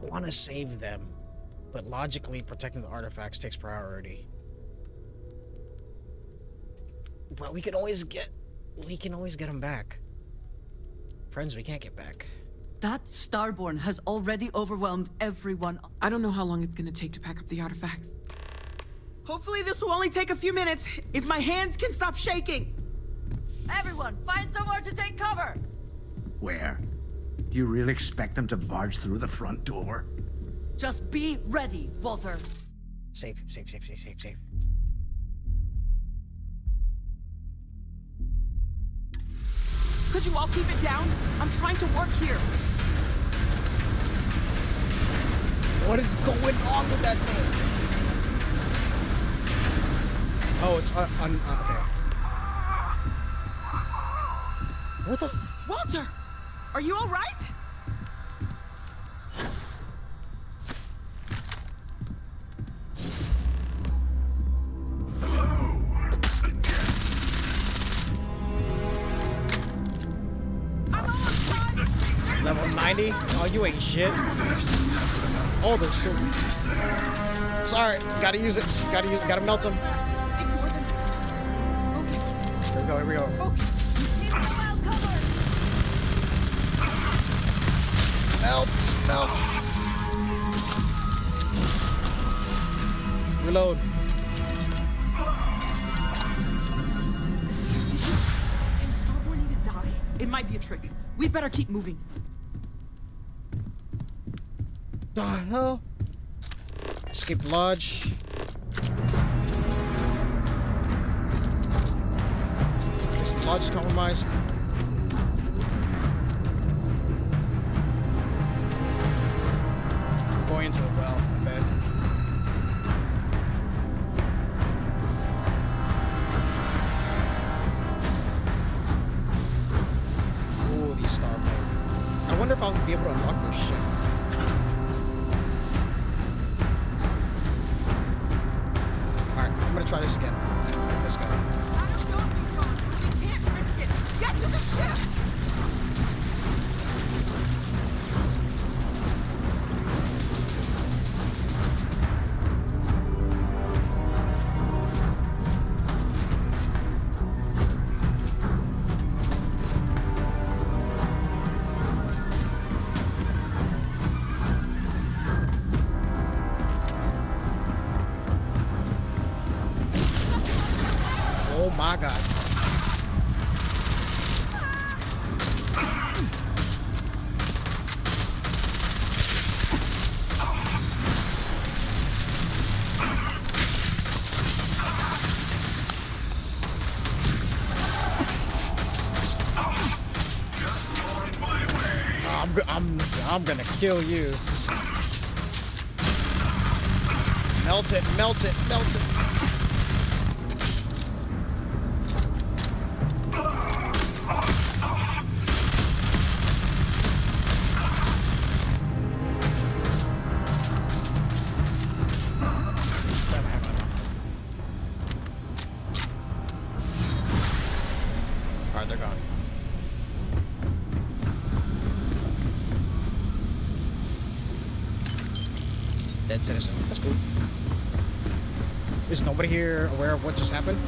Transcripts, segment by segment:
I want to save them, but logically protecting the artifacts takes priority. But we can always get them back. Friends, we can't get back. That Starborn has already overwhelmed everyone. I don't know how long it's gonna take to pack up the artifacts. Hopefully this will only take a few minutes, if my hands can stop shaking. Everyone, find somewhere to take cover! Where? Do you really expect them to barge through the front door? Just be ready, Walter. Safe. Could you all keep it down? I'm trying to work here. What is going on with that thing? Oh, it's okay. What the Walter, are you all right? Level 90? Oh, you ain't shit. Oh, there's so... Sorry, gotta use it. Gotta melt them. Ignore them. Focus. Here we go. Focus. Keep them well covered! Melt. Reload. Did Starborn even die? It might be a trick. We better keep moving. The hell? Escape the lodge. Okay, so the lodge is compromised. We're going into the well, I bet. Ooh, these Starborn. I wonder if I'll be able to unlock this shit. I'm gonna try this again. Like this guy. I don't know if he's gone. We can't risk it. Get to the ship! Oh my god. I'm gonna kill you. Melt it. Alright, they're gone. Dead citizen. That's cool. Is nobody here aware of what just happened?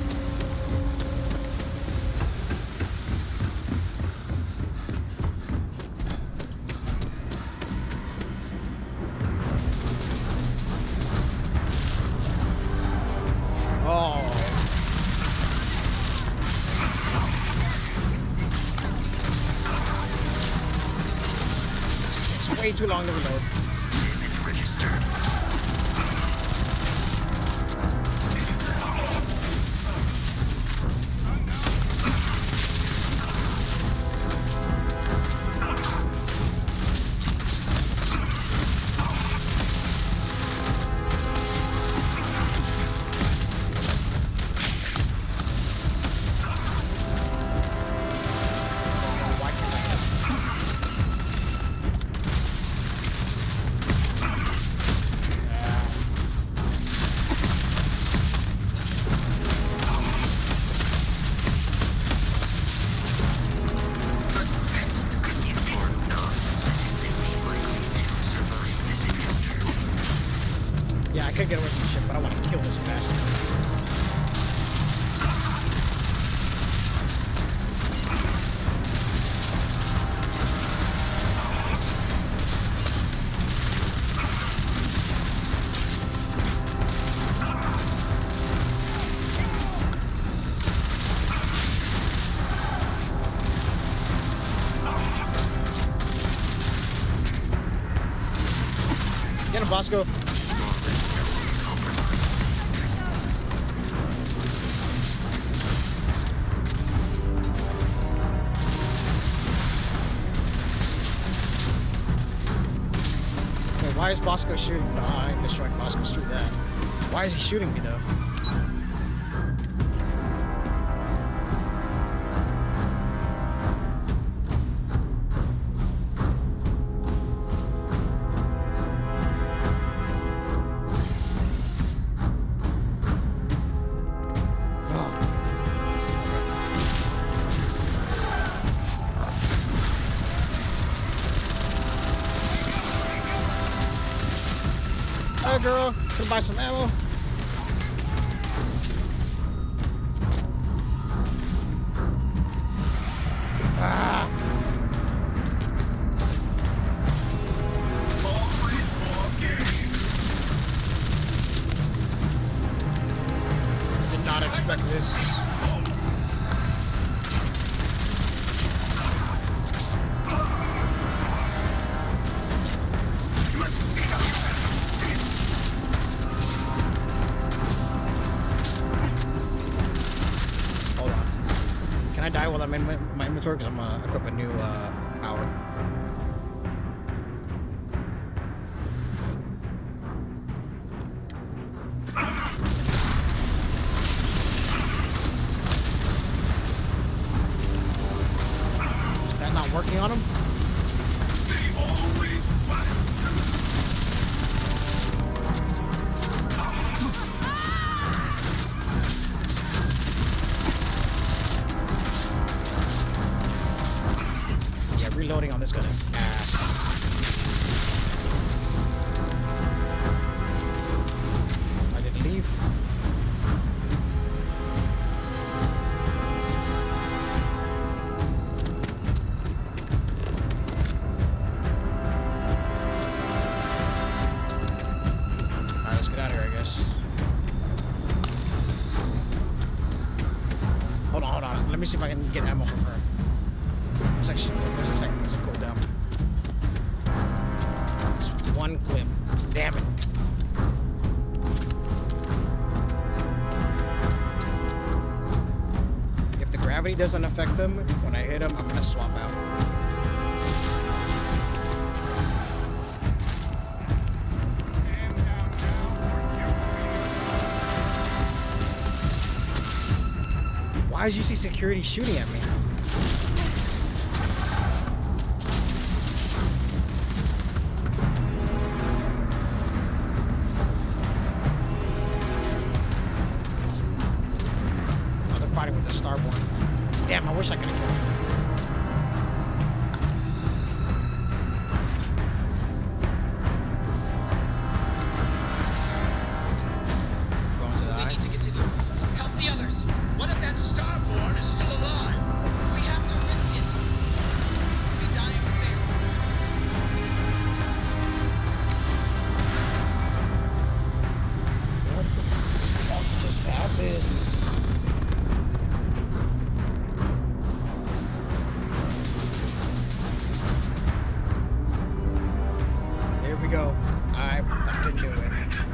Oh. This takes way too long to reload. could get away from the ship, but I want to kill this bastard. Get him, Bosco. Wait, why is Bosco shooting? No, I ain't destroying Bosco. Screw that. Why is he shooting me, though? Hey girl, can I buy some ammo? Ah. Did not expect this. Can I die while I'm in my inventory? Because I'm gonna equip a new power. Is that not working on him? Reloading on this gun is ass. I didn't leave. Alright, let's get out of here, I guess. Hold on. Let me see if I can get ammo from her. Section. There's a second. There's a cooldown. It's one clip. Damn it. If the gravity doesn't affect them, when I hit them, I'm gonna swap out. Why is UC security shooting at me? Fighting with the Starborn. Damn, I wish I could have killed him. Going to the eye. We need to continue. Help the others. What if that Starborn is still alive? We have to risk it. We die in fear. What the fuck just happened? Here we go. I fucking knew it.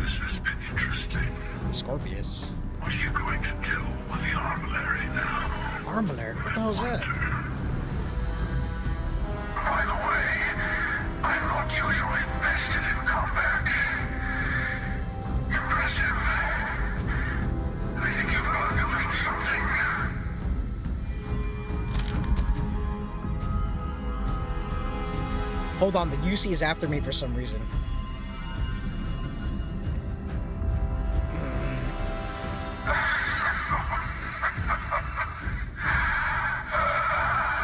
This has been interesting. Scorpius. What are you going to do with the armillary now? Armillary? What the hell's that? By the way, I'm not usually invested in combat. Impressive. I think you've learned a little something. Hold on, the UC is after me for some reason.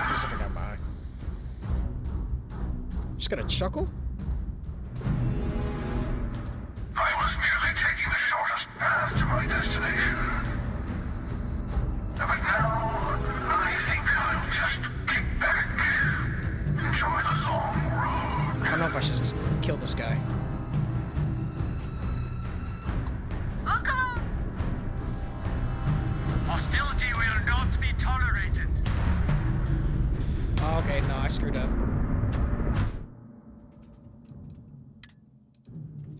There's something on my eye. Just gonna chuckle? I was merely taking if I should just kill this guy. Hostility will not be tolerated. Oh, okay, no, I screwed up.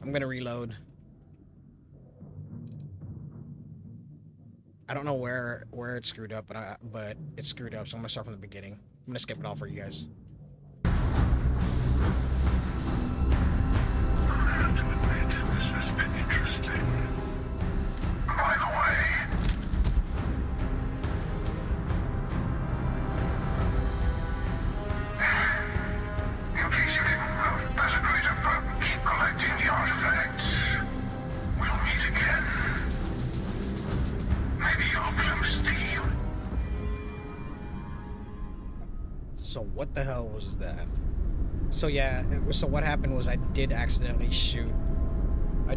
I'm gonna reload. I don't know where it screwed up, but it screwed up, so I'm gonna start from the beginning. I'm gonna skip it all for you guys. I have to admit, this has been interesting. By the way, in case you didn't know, as a greater purpose, collecting the artifacts. We'll meet again. Maybe you'll come steal. So what the hell was that? So yeah, so what happened was I did accidentally shoot a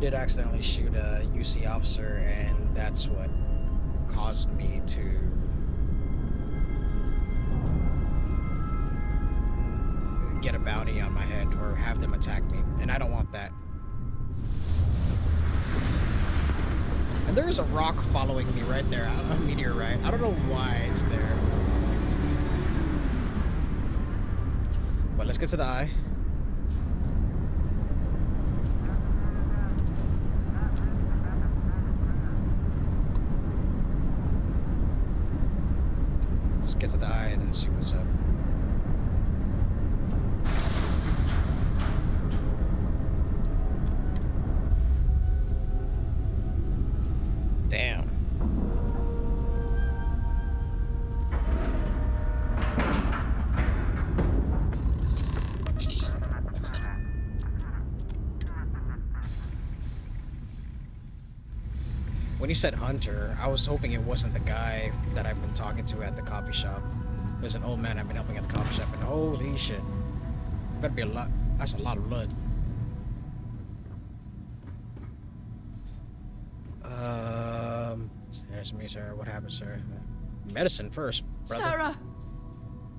UC officer, and that's what caused me to get a bounty on my head or have them attack me, and I don't want that. And there is a rock following me right there, a meteorite. I don't know why it's there. But let's get to the eye. Let's get to the eye and see what's up. Damn. When he said Hunter, I was hoping it wasn't the guy that I've been talking to at the coffee shop. There's an old man I've been helping at the coffee shop, and holy shit. Better be a lot. That's a lot of blood. There's me, sir. What happened, sir? Medicine first, brother. Sarah!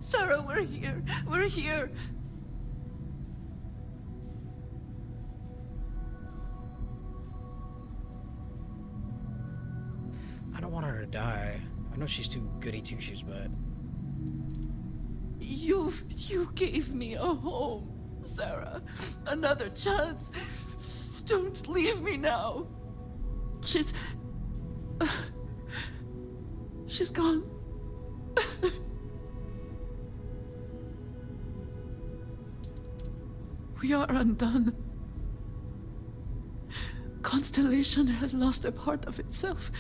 Sarah, we're here. We're here. I don't want her to die. I know she's too goody two-shoes, but... You gave me a home, Sarah. Another chance. Don't leave me now. She's gone. We are undone. Constellation has lost a part of itself.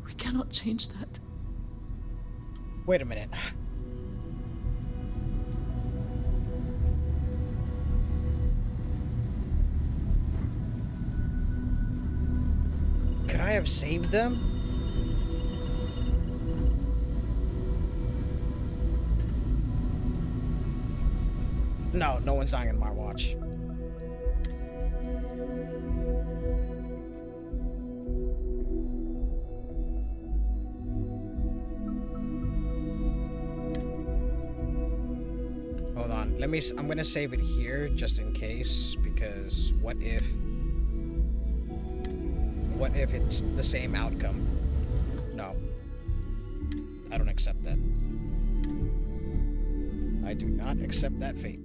We cannot change that. Wait a minute. Could I have saved them? No, no one's dying in my watch. Hold on, I'm gonna save it here just in case, because what if it's the same outcome? No. I don't accept that. I do not accept that fate.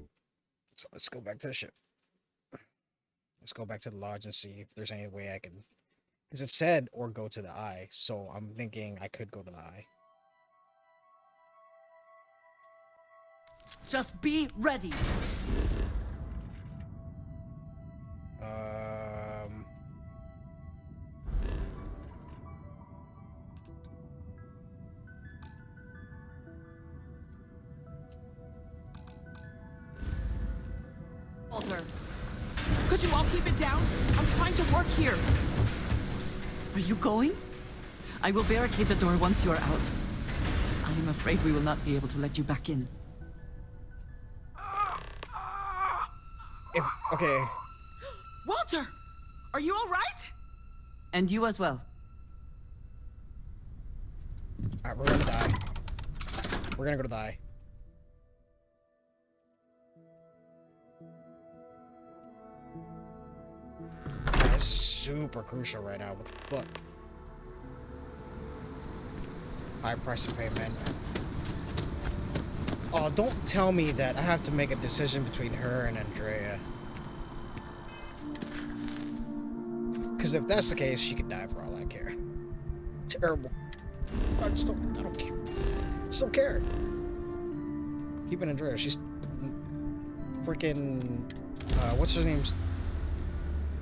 So let's go back to the ship. Let's go back to the lodge and see if there's any way I can... Because it said, or go to the eye, so I'm thinking I could go to the eye. Just be ready. Walter, Could you all keep it down? I'm trying to work here. are you going? I will barricade the door once you are out. I am afraid we will not be able to let you back in. Okay. Walter, are you all right? And you as well. Alright, we're gonna die. We're gonna go to the eye. this is super crucial right now. What the fuck? High price to pay, man. Oh, don't tell me that I have to make a decision between her and Andrea. Because if that's the case, she could die for all I care. Terrible. I don't care. I just don't care. Keeping Andrea, she's freaking, what's her name's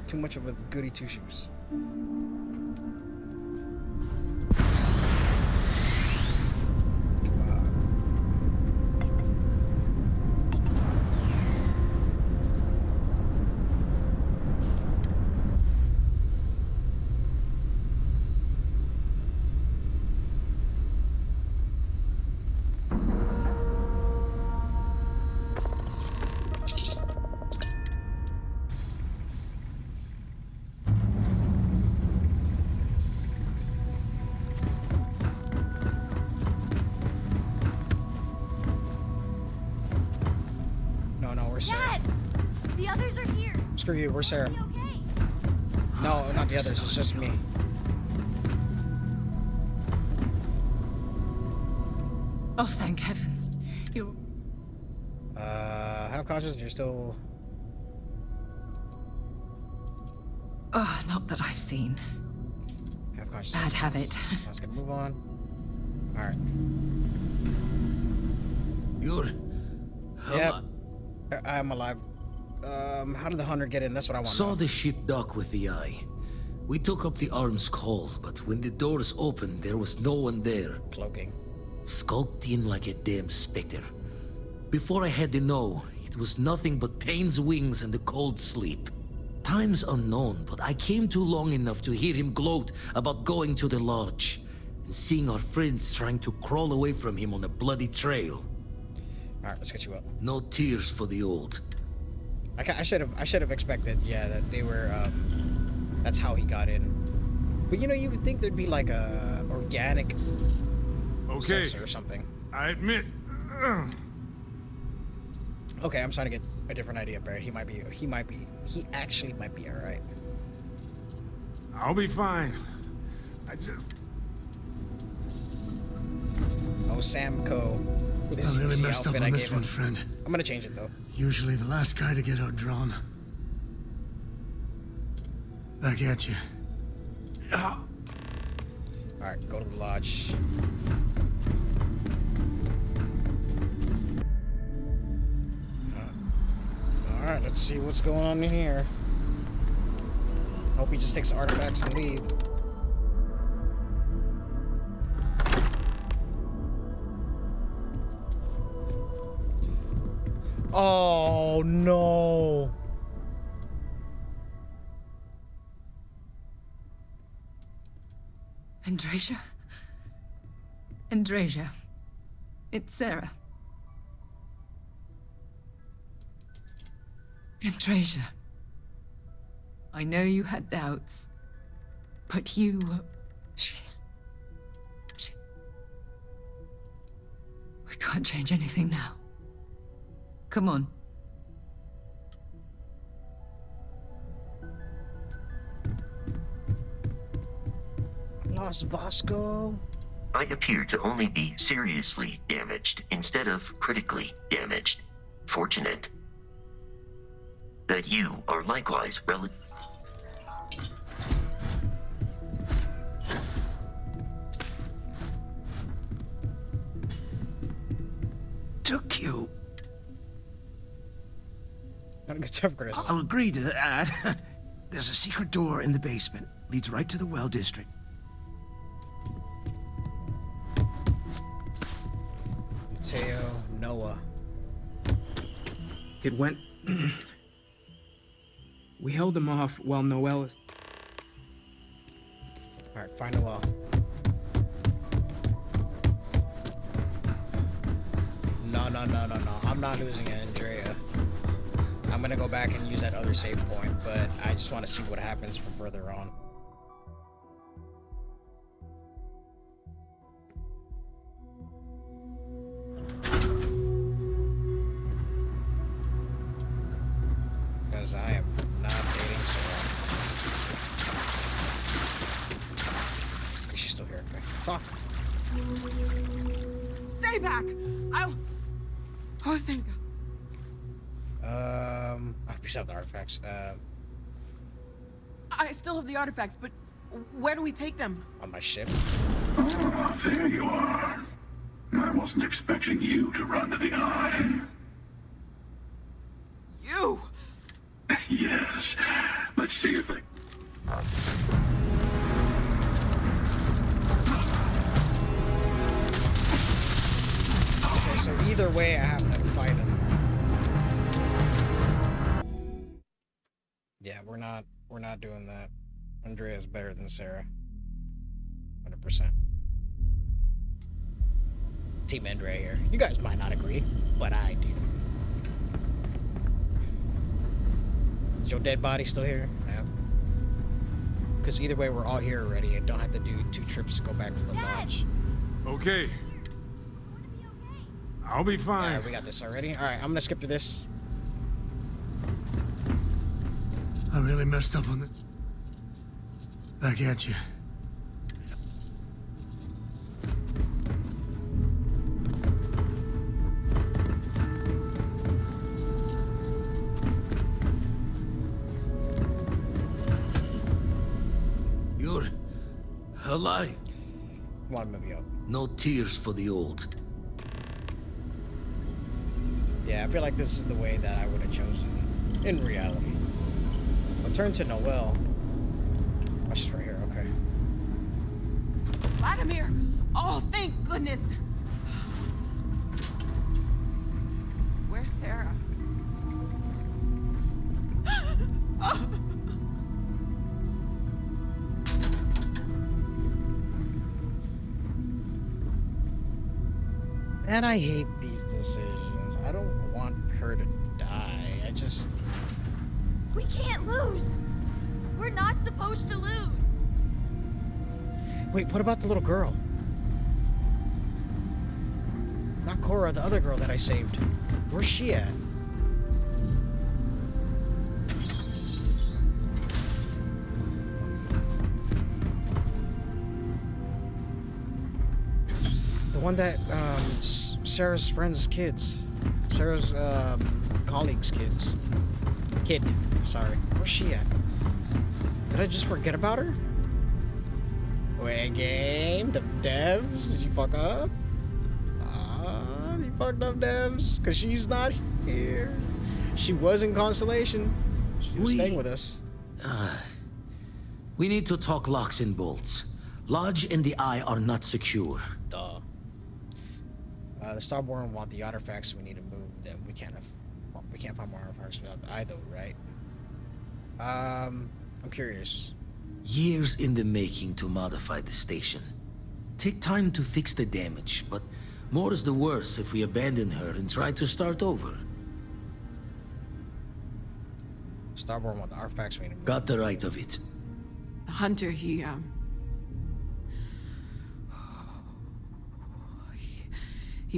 too much of a goody two-shoes. Dad! The others are here. Screw you, we're Sarah. Are you okay? No, not the others, it's just me. Oh, thank heavens. You... Have conscious, you're still... Oh, not that I've seen. Have conscious. Bad habit. Let's get move on. Alright. You're... Yep. I'm alive. How did the hunter get in? That's what I want to know. Saw the ship dock with the eye. We took up the arms call, but when the doors opened, there was no one there. Cloaking. Skulked in like a damn specter. Before I had to know, it was nothing but pain's wings and a cold sleep. Time's unknown, but I came too long enough to hear him gloat about going to the lodge and seeing our friends trying to crawl away from him on a bloody trail. Alright, let's get you up. No tears for the old. I should have expected, yeah, that they were, that's how he got in. But you know, you would think there'd be like a organic sensor or something. I admit. Okay, I'm starting to get a different idea, Barrett. He actually might be alright. I'll be fine. I just... Oh, Samco. With his I really UC messed up outfit on I this gave one, him. friend. I'm gonna change it though. Usually the last guy to get outdrawn. Back at you. Alright, go to the lodge. Alright, let's see what's going on in here. Hope he just takes the artifacts and leave. Oh no. Andreja? Andreja. It's Sarah. Andreja. I know you had doubts, but you... We can't change anything now. Come on. Los Bosco. I appear to only be seriously damaged instead of critically damaged. Fortunate that you are likewise Took you. Not a good stuff, Chris. I'll agree to that. There's a secret door in the basement. Leads right to the well district. Mateo, Noah. It went... We held him off while Noel is... Alright, find Noel. No. I'm not losing Andrea. I'm gonna go back and use that other save point, but I just want to see what happens from further on. Because I am not dating Sarah. still here. Okay. Talk. Stay back. Oh, thank God. We still have the artifacts. I still have the artifacts, but where do we take them? On my ship. Ah, there you are. I wasn't expecting you to run to the eye. You! Yes. Let's see if they... Okay, so either way, I have to fight him. Yeah, we're not doing that. Andrea is better than Sarah. 100%. Team Andrea here. You guys might not agree, but I do. Is your dead body still here? Yeah. Because either way, we're all here already. I don't have to do 2 trips to go back to the lodge. Okay. I'll be fine. Alright, we got this already. Alright, I'm gonna skip through this. I really messed up on this. Back at you. You're alive. Come on, move me up. No tears for the old. Yeah, I feel like this is the way that I would have chosen in reality. I'll turn to Noelle. Oh, she's right here, okay. Vladimir! Oh, thank goodness! Where's Sarah? And I hate these decisions. I don't want her to die. I just... We can't lose. We're not supposed to lose. Wait, what about the little girl? Not Cora, the other girl that I saved. Where's she at? The one that, Sarah's friends' kids. Sarah's, colleagues' kids. Kid, sorry. Where's she at? Did I just forget about her? Wait, game? The devs? Did you fuck up? Ah, you fucked up, devs. Because she's not here. She was in Constellation. She was staying with us. We need to talk locks and bolts. Lodge and the Eye are not secure. Duh. The Starborn want the artifacts. We need to move them. We can't find more artifacts without the Eye, though, right? I'm curious. Years in the making to modify the station. Take time to fix the damage, but more is the worse if we abandon her and try to start over. Starborn want the artifacts. We need to move. Got the right of it. The hunter, he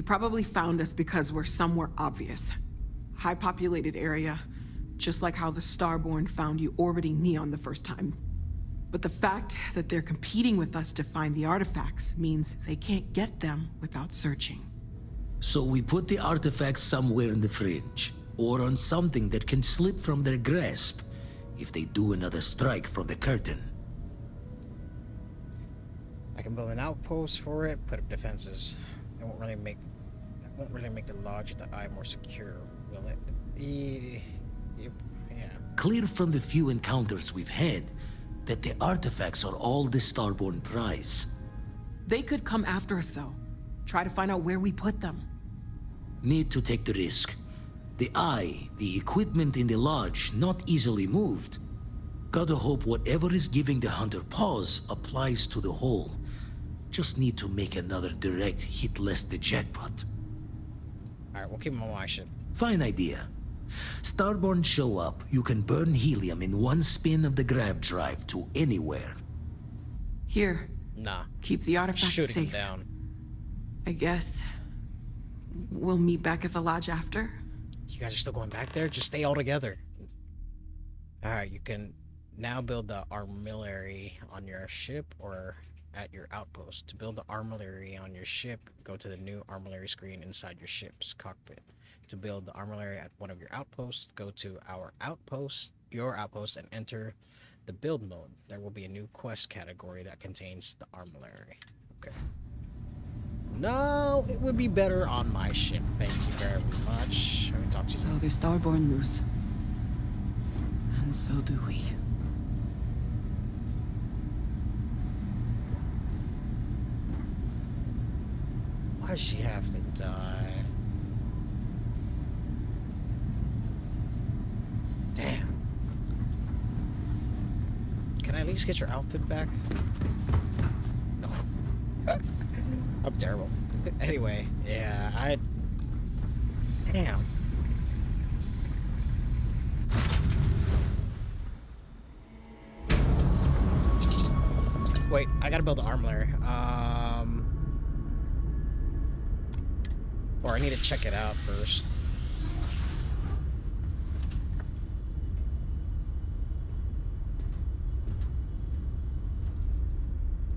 probably found us because we're somewhere obvious. High populated area, just like how the Starborn found you orbiting Neon the first time. But the fact that they're competing with us to find the artifacts means they can't get them without searching. So we put the artifacts somewhere in the fringe, or on something that can slip from their grasp if they do another strike from the curtain. I can build an outpost for it, put up defenses. That won't really make the lodge of the Eye more secure, will it? Yeah. Clear from the few encounters we've had that the artifacts are all the Starborn prize. They could come after us, though. Try to find out where we put them. Need to take the risk. The Eye, the equipment in the lodge, not easily moved. Gotta hope whatever is giving the hunter pause applies to the whole. Just need to make another direct hit less the jackpot. Alright, we'll keep him on my ship. Fine idea. Starborn show up, you can burn helium in one spin of the grav drive to anywhere. Here. Nah. Keep the artifacts Shooting safe. him down. I guess we'll meet back at the lodge after. You guys are still going back there? Just stay all together. Alright, you can now build the armillary on your ship, or at your outpost. To build the armory on your ship, go to the new armory screen inside your ship's cockpit. To build the armory at one of your outposts, go to your outpost, and enter the build mode. There will be a new quest category that contains the armory. Okay. No, it would be better on my ship. Thank you very much. Let me talk to you. So the Starborn lose. And so do we. Why does she have to die? Damn. Can I at least get your outfit back? No. I'm terrible. Anyway, yeah, Damn. Wait, I gotta build the armory. Or I need to check it out first.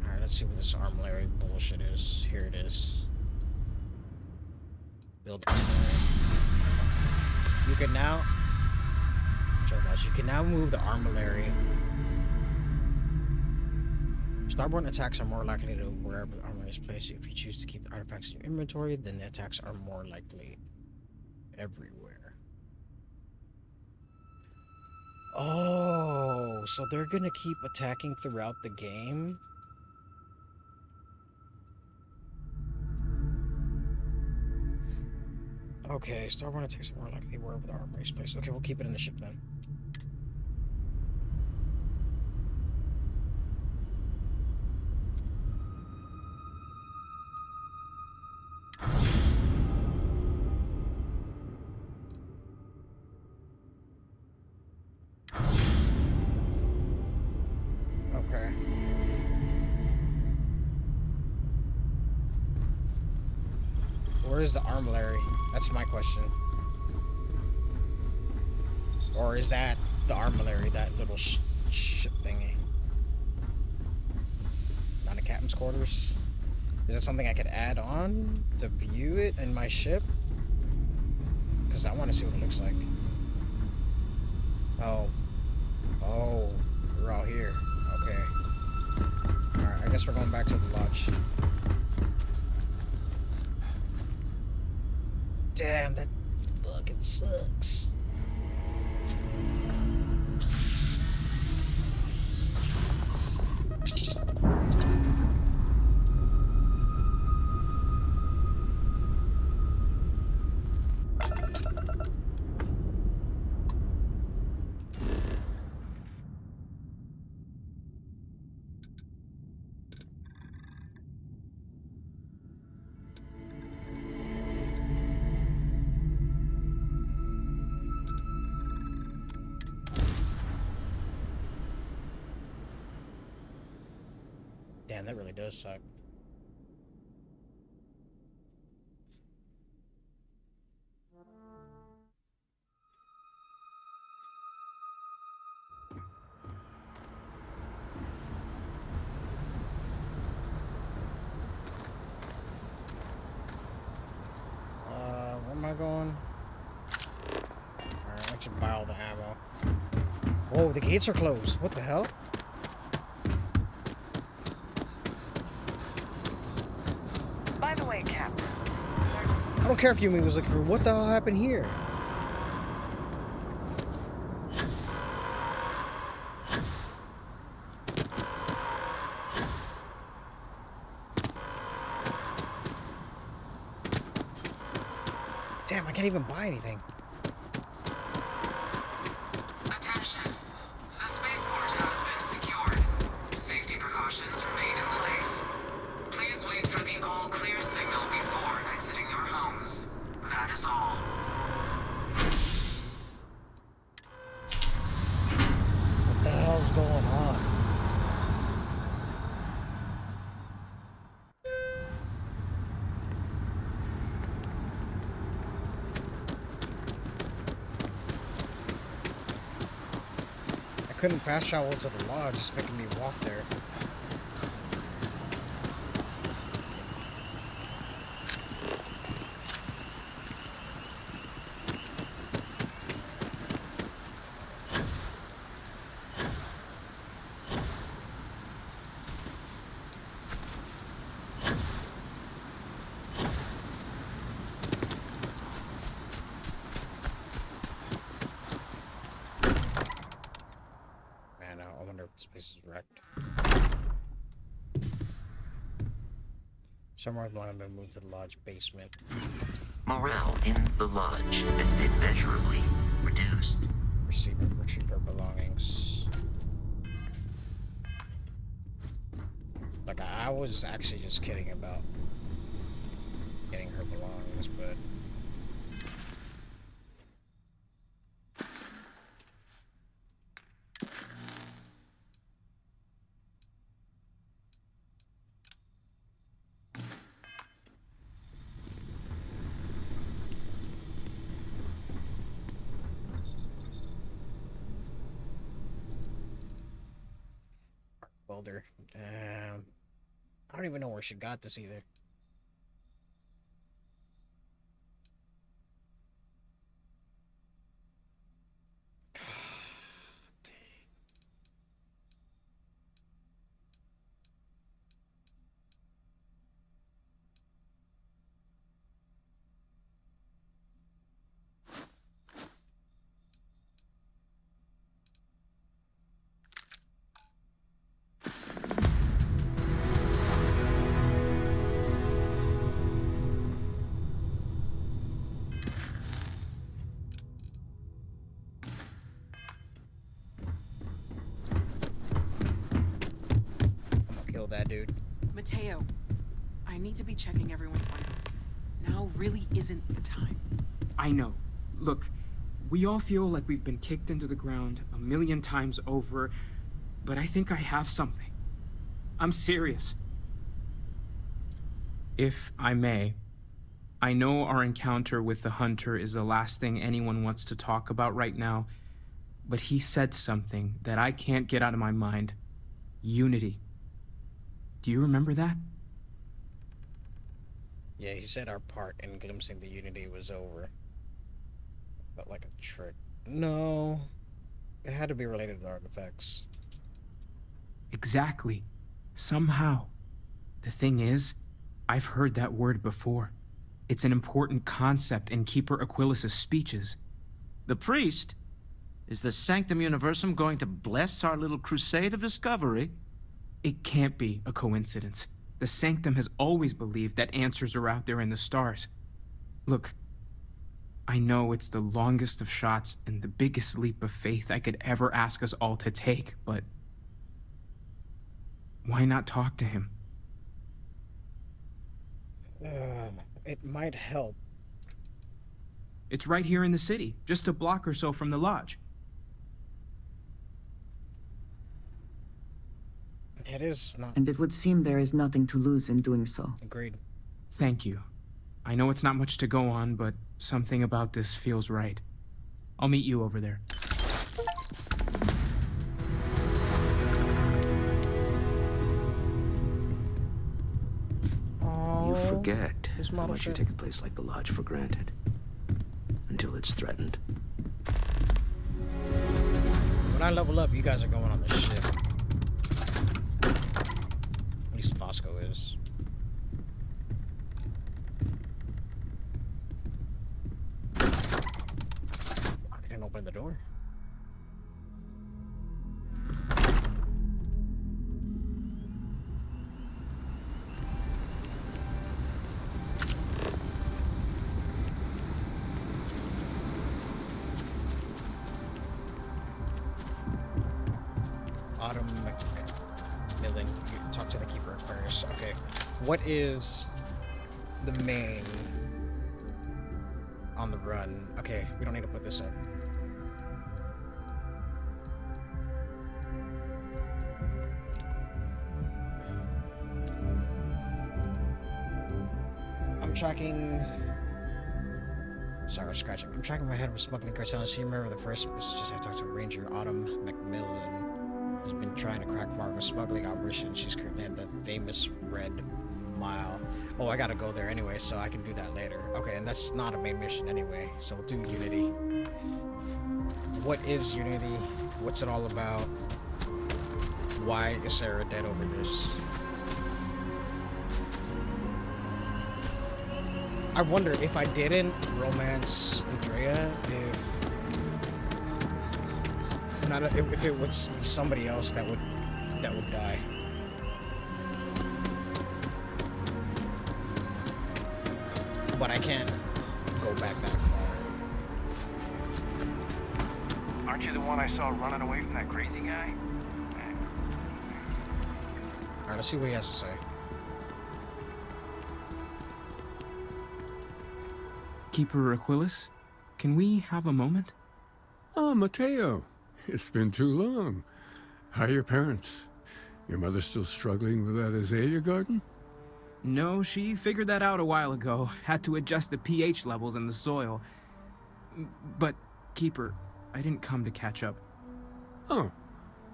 Alright, let's see what this armory bullshit is. Here it is. Build armory. You can now... You can now move the armory. Starborn attacks are more likely to wherever the armor is placed. If you choose to keep artifacts in your inventory, then the attacks are more likely everywhere. Oh, so they're gonna keep attacking throughout the game? Okay, Starborn attacks are more likely wherever the armor is placed. Okay, we'll keep it in the ship then. Okay. Where is the armory? That's my question. Or is that the armory, that little ship thingy? Not a captain's quarters? Is that something I could add on to view it in my ship? Because I want to see what it looks like. Oh. Oh. We're all here. Okay. Alright, I guess we're going back to the lodge. Damn, that fucking sucks. Damn, that really does suck. Where am I going? Alright, I should buy all the ammo. Whoa, the gates are closed. What the hell? By the way, Captain. I don't care if Yumi was looking for what the hell happened here. Damn, I can't even buy anything. Attention. The spaceport has been secured. Safety precautions remain in place. Please wait for the all-clear signal before exiting your homes. That is all. What the hell's going on? I couldn't fast travel to the lodge, just making me walk there. This is wrecked. Somewhere along I've been moved to the lodge basement. Morale in the lodge has been measurably reduced. Retrieve her belongings. Like, I was actually just kidding about getting her belongings, but... Welder. I don't even know where she got this either. That dude. Mateo, I need to be checking everyone's vitals. Now really isn't the time. I know. Look, we all feel like we've been kicked into the ground 1,000,000 times over, but I think I have something. I'm serious. If I may, I know our encounter with the Hunter is the last thing anyone wants to talk about right now, but he said something that I can't get out of my mind. Unity. Do you remember that? Yeah, he said our part in glimpsing the Unity was over. Felt like a trick. No. It had to be related to artifacts. Exactly. Somehow. The thing is, I've heard that word before. It's an important concept in Keeper Aquilas's speeches. The priest? Is the Sanctum Universum going to bless our little crusade of discovery? It can't be a coincidence. The Sanctum has always believed that answers are out there in the stars. Look, I know it's the longest of shots and the biggest leap of faith I could ever ask us all to take, but why not talk to him? It might help. It's right here in the city, just a block or so from the lodge. It is not. And it would seem there is nothing to lose in doing so. Agreed. Thank you. I know it's not much to go on, but something about this feels right. I'll meet you over there. You forget how much you take a place like the Lodge for granted. Until it's threatened. When I level up, you guys are going on the ship. At least Fosco is. I couldn't open the door. Talk to the Keeper Aquarius. Okay. What is the main on the run? Okay, we don't need to put this up. I'm tracking... Sorry, I was scratching. I'm tracking my head with smuggling cartels. You remember the first messages I talked to Ranger Autumn McMillan. Has been trying to crack Margo's smuggling operation. She's currently at the famous Red Mile. Oh, I gotta go there anyway, so I can do that later. Okay, and that's not a main mission anyway, so we'll do Unity. What is Unity? What's it all about? Why is Sarah dead over this? I wonder if I didn't romance Andrea, if it would be somebody else that would that would die. But I can't go back that far. Aren't you the one I saw running away from that crazy guy? Alright, let's see what he has to say. Keeper Aquilus, can we have a moment? Oh, Mateo. It's been too long. How are your parents? Your mother still struggling with that azalea garden? No, she figured that out a while ago. Had to adjust the pH levels in the soil. But, Keeper, I didn't come to catch up. Oh.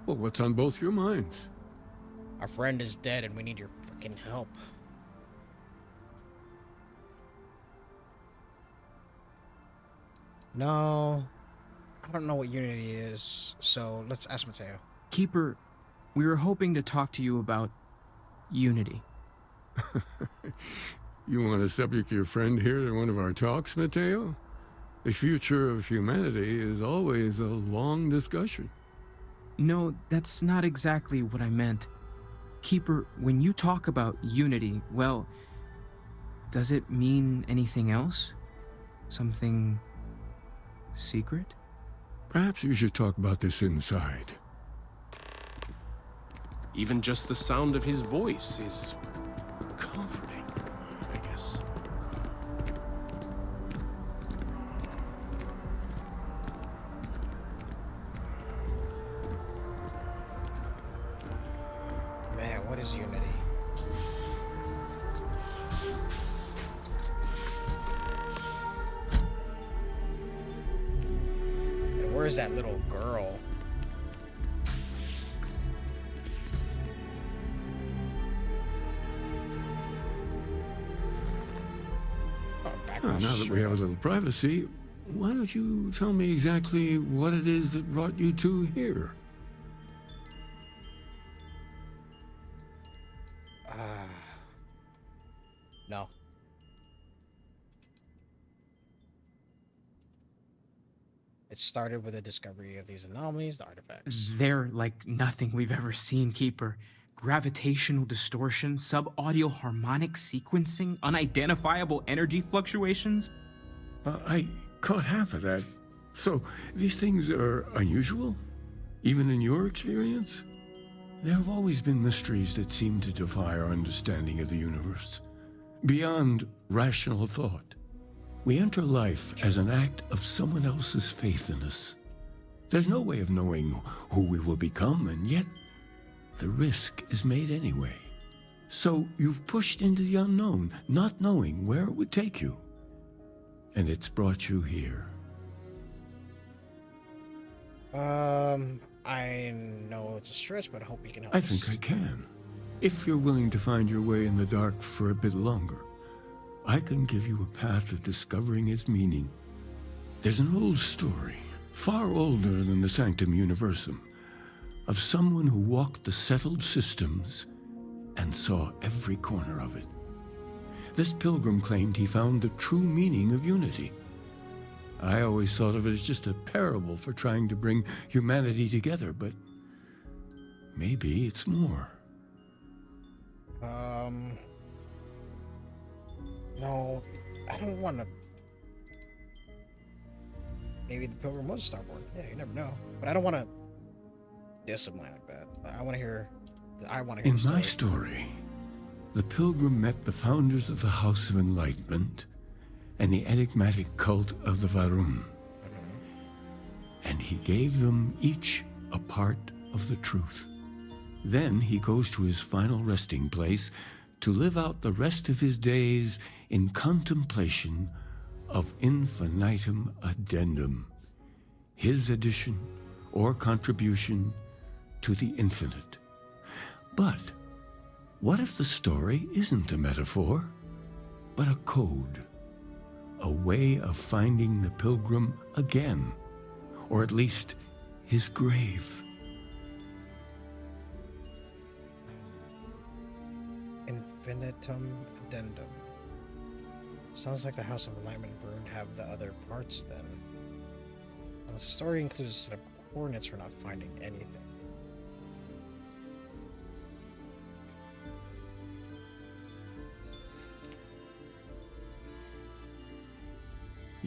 Well, what's on both your minds? Our friend is dead and we need your fucking help. No. I don't know what Unity is, so let's ask Mateo. Keeper, we were hoping to talk to you about Unity. You want to subject your friend here to one of our talks, Mateo? The future of humanity is always a long discussion. No, that's not exactly what I meant. Keeper, when you talk about Unity, well, does it mean anything else? Something secret? Perhaps you should talk about this inside. Even just the sound of his voice is comforting, I guess. Man, what is Unity? And where's that little girl? Now that we have a little privacy, why don't you tell me exactly what it is that brought you two here? No. It started with the discovery of these anomalies, the artifacts. They're like nothing we've ever seen, Keeper. Gravitational distortion, sub-audio harmonic sequencing, unidentifiable energy fluctuations. I caught half of that. So, these things are unusual? Even in your experience? There have always been mysteries that seem to defy our understanding of the universe. Beyond rational thought. We enter life as an act of someone else's faith in us. There's no way of knowing who we will become, and yet the risk is made anyway. So you've pushed into the unknown, not knowing where it would take you. And it's brought you here. I know it's a stretch, but I hope you can help I us. think I can. If you're willing to find your way in the dark for a bit longer, I can give you a path to discovering its meaning. There's an old story, far older than the Sanctum Universum, of someone who walked the settled systems and saw every corner of it. This pilgrim claimed he found the true meaning of unity. I always thought of it as just a parable for trying to bring humanity together, but maybe it's more. No, I don't want to. Maybe the pilgrim was Starborn. Yeah, you never know. But I don't want to diss him like that. I want to hear. In my story, the pilgrim met the founders of the House of Enlightenment and the enigmatic cult of the Varun. And he gave them each a part of the truth. Then he goes to his final resting place to live out the rest of his days in contemplation of infinitum addendum, his addition or contribution to the infinite. But what if the story isn't a metaphor, but a code? A way of finding the pilgrim again, or at least his grave. Infinitum addendum. Sounds like the House of Enlightenment and Varun have the other parts then. Well, the story includes a set of coordinates for not finding anything.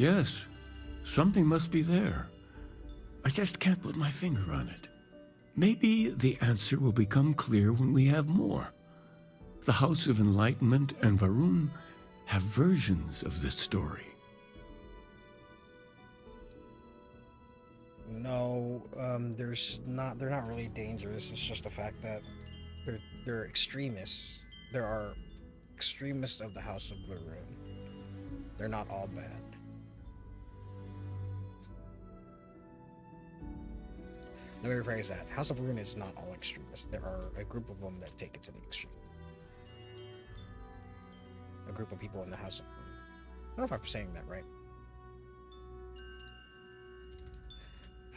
Yes, something must be there. I just can't put my finger on it. Maybe the answer will become clear when we have more. The House of Enlightenment and Varun have versions of this story. No, they're not really dangerous. It's just the fact that they're extremists. There are extremists of the House of Varun. They're not all bad. Let me rephrase that. House of Varun is not all extremists. There are a group of them that take it to the extreme. A group of people in the House of Varun. I don't know if I'm saying that right.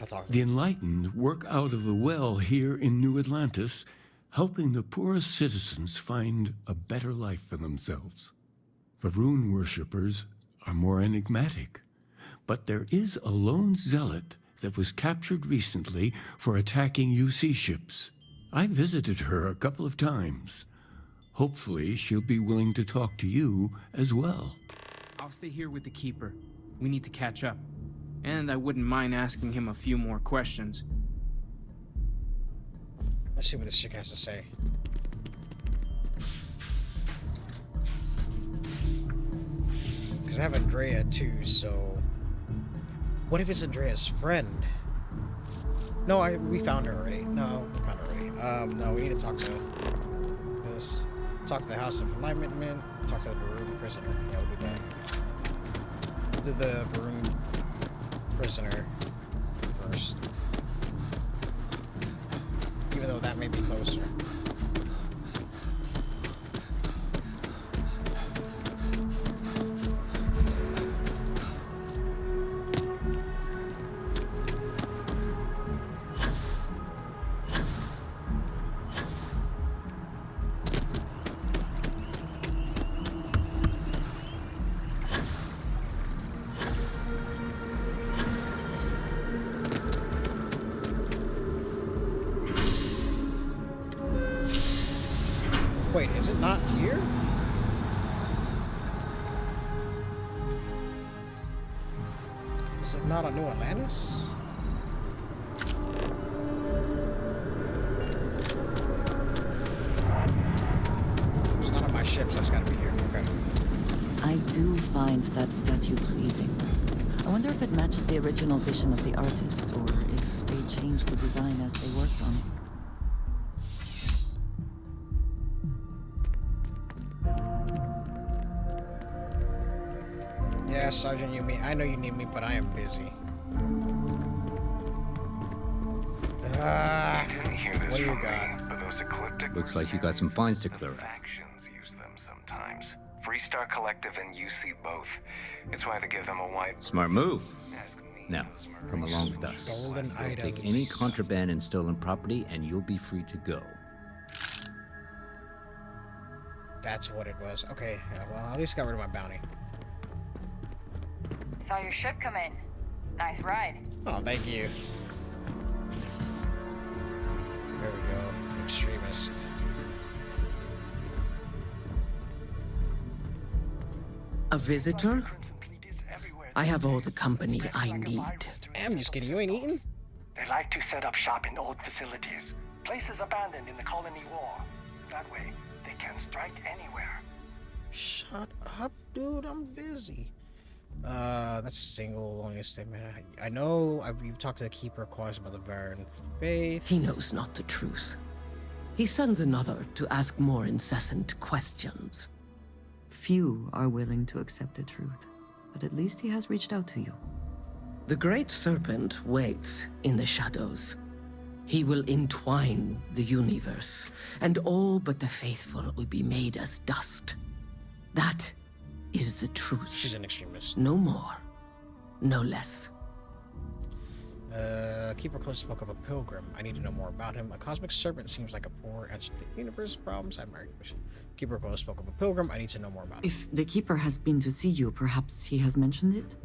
I'll talk to The them. Enlightened work out of the well here in New Atlantis, helping the poorest citizens find a better life for themselves. Varun worshippers are more enigmatic, but there is a lone zealot that was captured recently for attacking UC ships. I visited her a couple of times. Hopefully, she'll be willing to talk to you as well. I'll stay here with the Keeper. We need to catch up. And I wouldn't mind asking him a few more questions. Let's see what this chick has to say. Because I have Andrea too, so... What if it's Andrea's friend? No, we found her already. No, we found her already. No, we need to talk to this. Talk to the House of Enlightenment. Talk to the Varun prisoner. Yeah, we'll do that. Do the Varun prisoner first. Even though that may be closer. Wait, is it not here? Is it not on New Atlantis? It's not on my ship, so it's gotta be here. Okay. I do find that statue pleasing. I wonder if it matches the original vision of the artist, or if they changed the design as they worked on it. Yeah, Sergeant Yumi, I know you need me, but I am busy. What do you got? But those ecliptic Looks like you got some fines to clear up. factions use them sometimes. Freestar Collective and UC both. It's why they give them a wide... Smart move. Now, come along with us. Stolen We'll items. take any contraband and stolen property, and you'll be free to go. That's what it was. Okay, yeah, well, at least got rid of my bounty. Saw your ship come in. Nice ride. Oh, thank you. There we go. Extremist. A visitor? I have all the company I need. Damn, you skinny. You ain't eating? They like to set up shop in old facilities, places abandoned in the colony war. That way, they can strike anywhere. Shut up, dude. I'm busy. That's a single only statement. I know you've talked to the Keeper, of course, about the Baron Faith. He knows not the truth. He sends another to ask more incessant questions. Few are willing to accept the truth, but at least he has reached out to you. The Great Serpent waits in the shadows. He will entwine the universe, and all but the faithful will be made as dust. That is the truth. She's an extremist. No more, no less. Keeper close spoke of a pilgrim. I need to know more about him. A cosmic serpent seems like a poor answer to the universe problems. I'm very curious. Keeper close spoke of a pilgrim. I need to know more about him. If the Keeper has been to see you, perhaps he has mentioned it?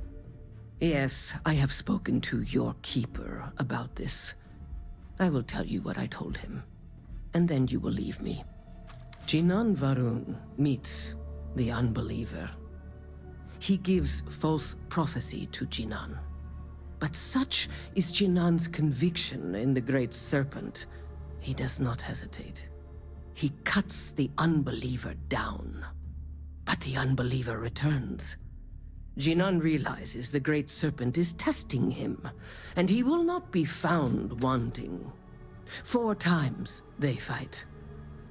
Yes, I have spoken to your Keeper about this. I will tell you what I told him, and then you will leave me. Jinan Varun meets the unbeliever. he gives false prophecy to Jinan. But such is Jinan's conviction in the Great Serpent, he does not hesitate. He cuts the unbeliever down. But the unbeliever returns. Jinan realizes the Great Serpent is testing him, and he will not be found wanting. 4 times they fight.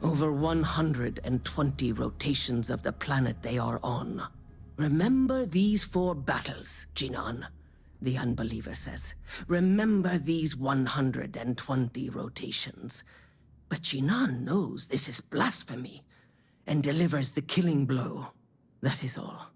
Over 120 rotations of the planet they are on. Remember these 4 battles, Jinan, the unbeliever says. Remember these 120 rotations. But Jinan knows this is blasphemy, and delivers the killing blow. That is all.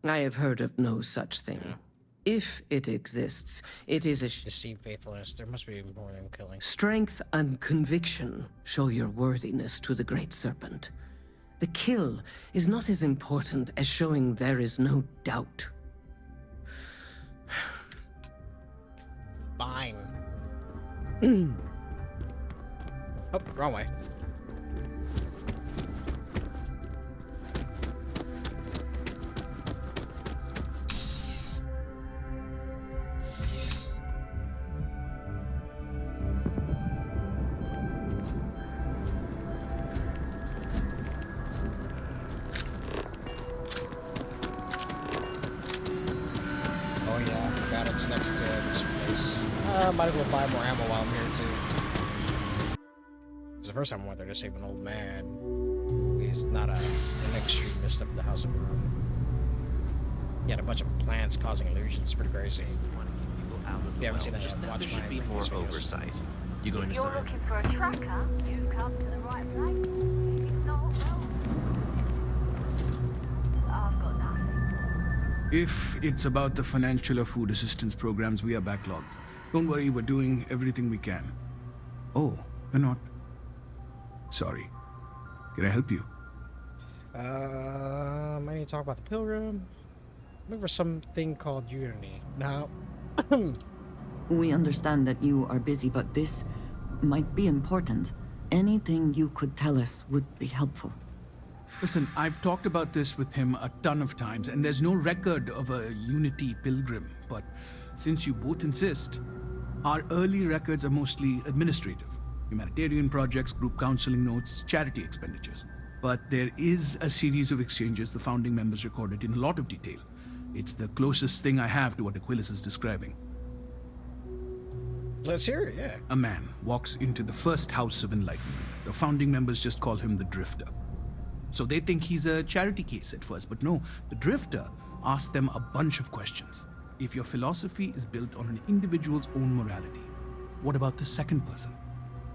I have heard of no such thing. If it exists, it is a deceive faithfulness. There must be more than killing. Strength and conviction show your worthiness to the Great Serpent. The kill is not as important as showing there is no doubt. Fine. Oh, wrong way. It's next to this place. Might as well buy more ammo while I'm here too. It's the first time I went there to save an old man who is not an extremist of the House of Rune. He had a bunch of plants causing illusions. It's pretty crazy. If you haven't seen that yet, watch my previous videos. You going to You're looking for a tracker, you've come to the right place. If not, well, I've got nothing. If it's about the financial or food assistance programs, we are backlogged. Don't worry, we're doing everything we can. Oh, we're not. Sorry. Can I help you? I need to talk about the Pilgrim. Look for something called Unity. Now, we understand that you are busy, but this might be important. Anything you could tell us would be helpful. Listen, I've talked about this with him a ton of times, and there's no record of a Unity Pilgrim. But since you both insist, our early records are mostly administrative. Humanitarian projects, group counseling notes, charity expenditures. But there is a series of exchanges the founding members recorded in a lot of detail. It's the closest thing I have to what Aquilus is describing. Let's hear it, yeah. A man walks into the first House of Enlightenment. The founding members just call him the Drifter. So they think he's a charity case at first, but no, the Drifter asks them a bunch of questions. If your philosophy is built on an individual's own morality, what about the second person?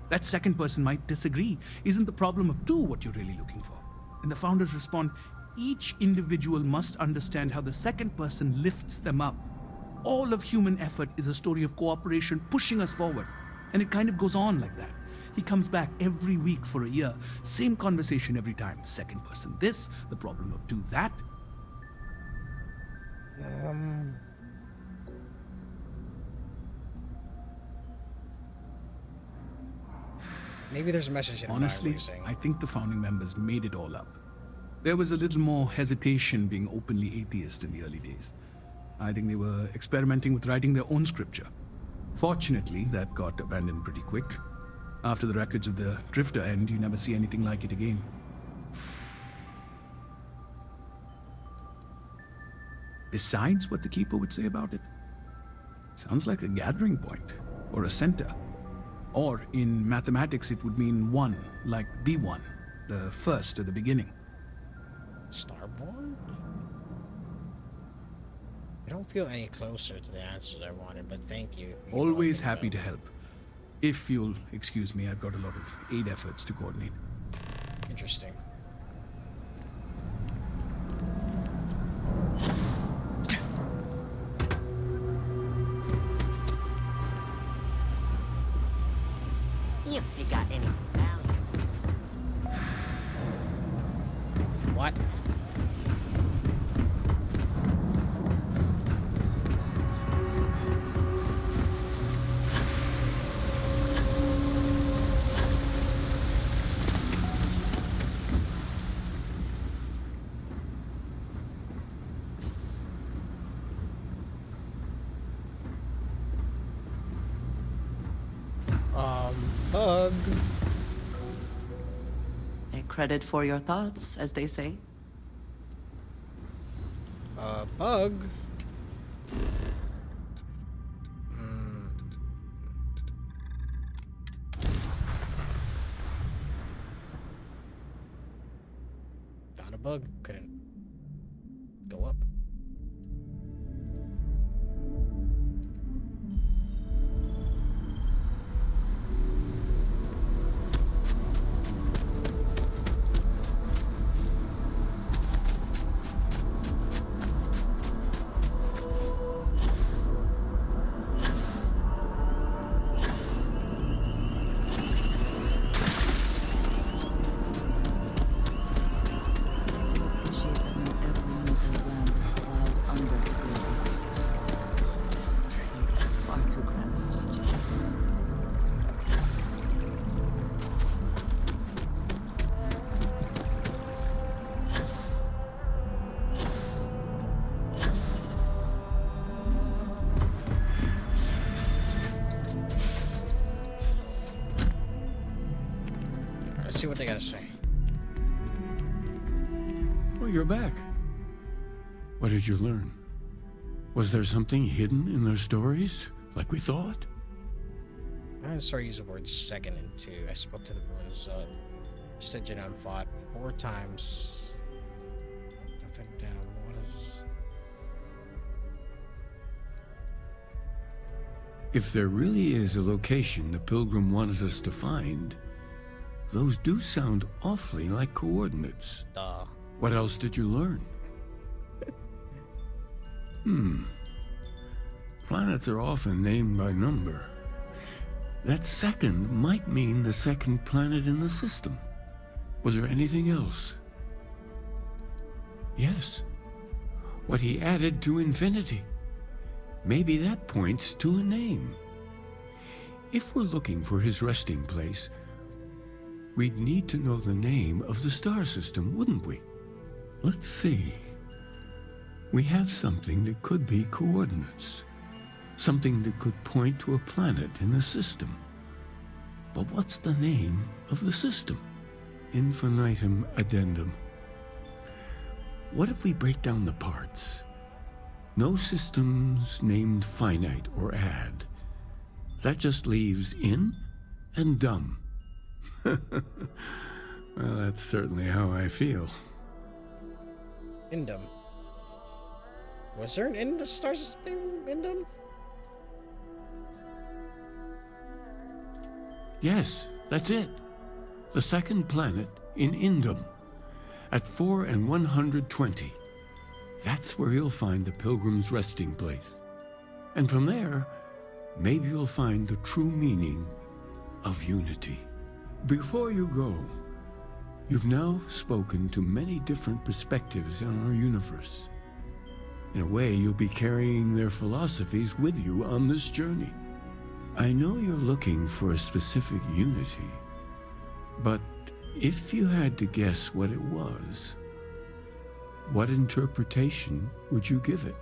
That second person might disagree. Isn't the problem of two what you're really looking for? And the founders respond, each individual must understand how the second person lifts them up. All of human effort is a story of cooperation pushing us forward. And it kind of goes on like that. He comes back every week for a year. Same conversation every time. Second person this, the problem of two that. Maybe there's a message in Honestly, I think the founding members made it all up. There was a little more hesitation being openly atheist in the early days. I think they were experimenting with writing their own scripture. Fortunately, that got abandoned pretty quick. After the records of the Drifter end, you never see anything like it again. Besides what the Keeper would say about it, sounds like a gathering point, or a center. Or in mathematics, it would mean one, like the one, the first or the beginning. Starborn? I don't feel any closer to the answer I wanted, but thank you. Always happy to help. If you'll excuse me, I've got a lot of aid efforts to coordinate. Interesting. If you got any value. What? bug. A credit for your thoughts, as they say. Bug. Found a bug. Couldn't go up. Let's see what they gotta say. Well, you're back. What did you learn? Was there something hidden in their stories, like we thought? I started using the word second and two. I spoke to the ruins. She said Janine fought 4 times. Up and down. What is... If there really is a location the Pilgrim wanted us to find, those do sound awfully like coordinates. Duh. What else did you learn? Planets are often named by number. That second might mean the second planet in the system. Was there anything else? Yes. What he added to infinity. Maybe that points to a name. If we're looking for his resting place, we'd need to know the name of the star system, wouldn't we? Let's see. We have something that could be coordinates. Something that could point to a planet in the system. But what's the name of the system? Infinitum addendum. What if we break down the parts? No systems named finite or add. That just leaves in and dumb. Well, that's certainly how I feel. Indum. Was there an star system Indum? Yes, that's it. The second planet in Indum. At 4 and 120. That's where you'll find the Pilgrim's resting place. And from there, maybe you'll find the true meaning of unity. Before you go, you've now spoken to many different perspectives in our universe. In a way, you'll be carrying their philosophies with you on this journey. I know you're looking for a specific unity, but if you had to guess what it was, what interpretation would you give it?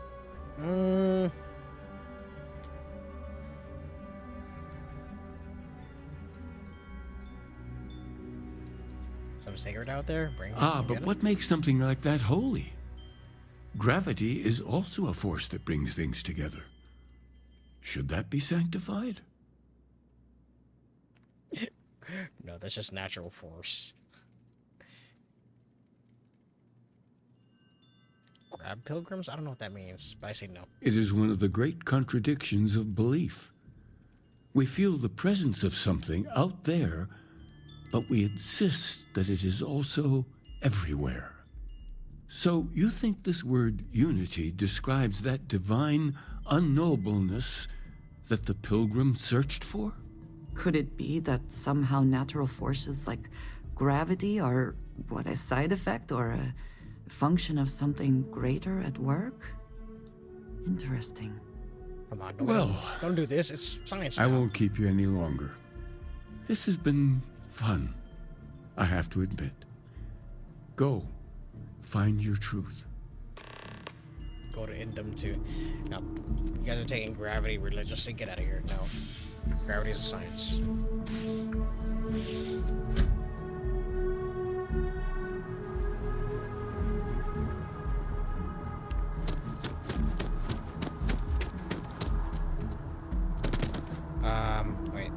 Some sacred out there? Bring But what makes something like that holy? Gravity is also a force that brings things together. Should that be sanctified? No, that's just natural force. Grab pilgrims? I don't know what that means, but I say no. It is one of the great contradictions of belief. We feel the presence of something out there, but we insist that it is also everywhere. So you think this word unity describes that divine unknowableness that the Pilgrim searched for? Could it be that somehow natural forces like gravity are, a side effect or a function of something greater at work? Interesting. Come on, don't do this. It's science now. I won't keep you any longer. This has been fun, I have to admit. Go, find your truth. Go to Indum too. No, you guys are taking gravity religiously. Get out of here. No, gravity is a science. Wait.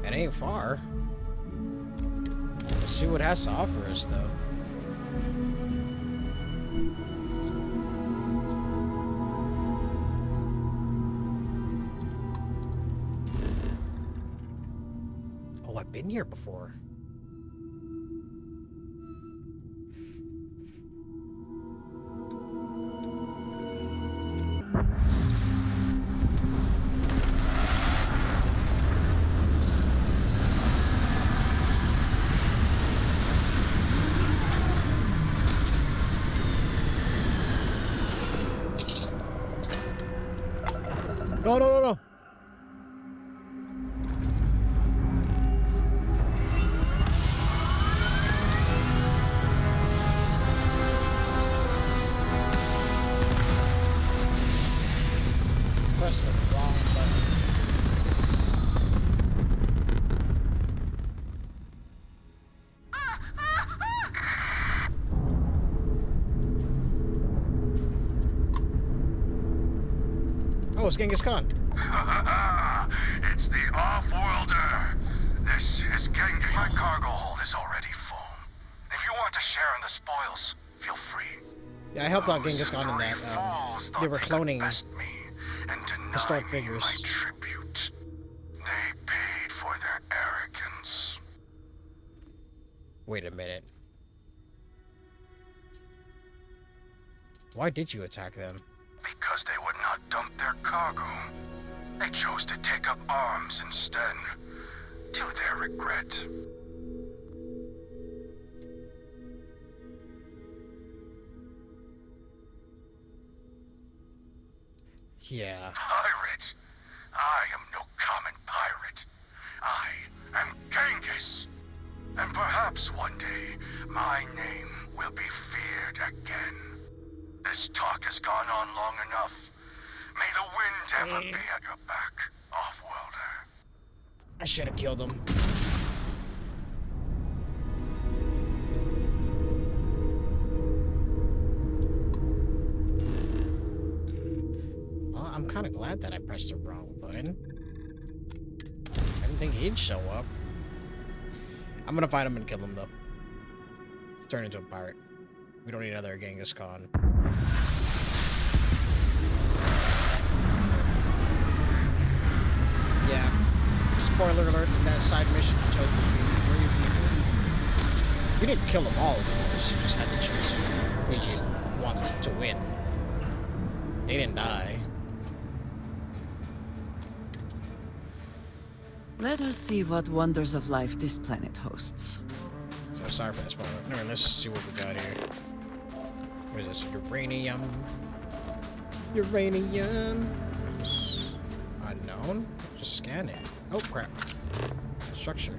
It ain't far. Let's see what it has to offer us, though. Oh, I've been here before. No, no, no, no. Press the wrong button. Oh, it's Genghis Khan. It's the Off-Worlder. This is Genghis. My cargo hold is already full. If you want to share in the spoils, feel free. Yeah, I helped out Genghis Khan in that. They were cloning historic figures. My tribute. They paid for their arrogance. Wait a minute. Why did you attack them? Because they would not dump their cargo. They chose to take up arms instead. To their regret. Yeah. Pirate? I am no common pirate. I am Genghis. And perhaps one day, my name will be feared again. This talk has gone on long enough. May the wind ever be at your back, Off-Worlder. I should have killed him. Well, I'm kind of glad that I pressed the wrong button. I didn't think he'd show up. I'm gonna find him and kill him, though. Turn into a pirate. We don't need another Genghis Khan. Yeah. Spoiler alert, in that side mission you chose between 3 people. You didn't kill them all, of course. You just had to choose who you want to win. They didn't die. Let us see what wonders of life this planet hosts. So sorry for that spoiler. Anyway, let's see what we got here. What is this? Uranium. Uranium. Unknown. Just scan it. Oh crap. Structure.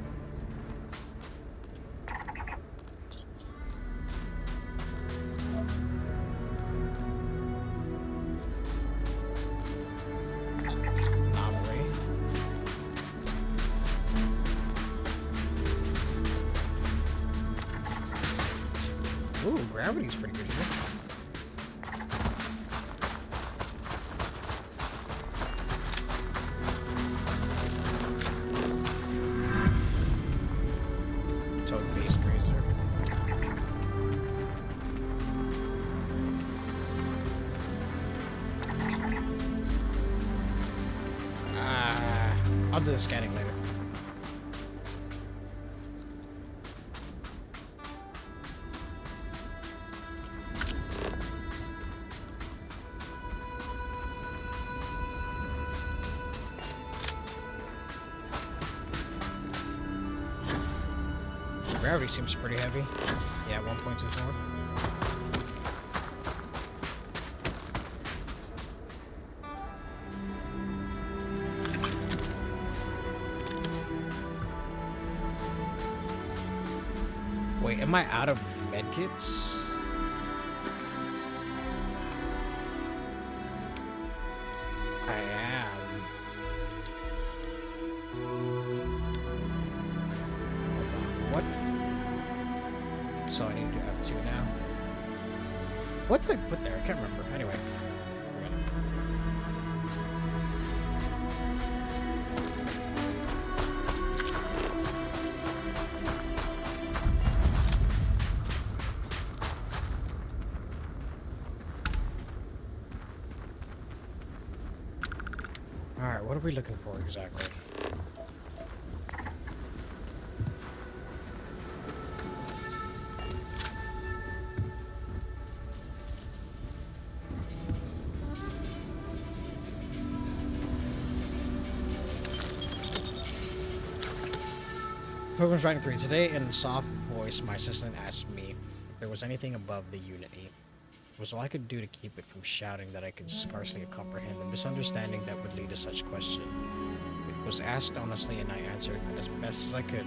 Anomaly. Ooh, gravity's pretty good here. I'll do the scanning later. Gravity seems pretty heavy. Yeah, 1.24. Wait, am I out of medkits? 2 now. What did I put there? I can't remember. Anyway. Forget it. Alright, what are we looking for exactly? Pilgrim's Writing 3. Today, in soft voice, my assistant asked me if there was anything above the Unity. It was all I could do to keep it from shouting that I could scarcely comprehend the misunderstanding that would lead to such question. It was asked honestly, and I answered as best as I could.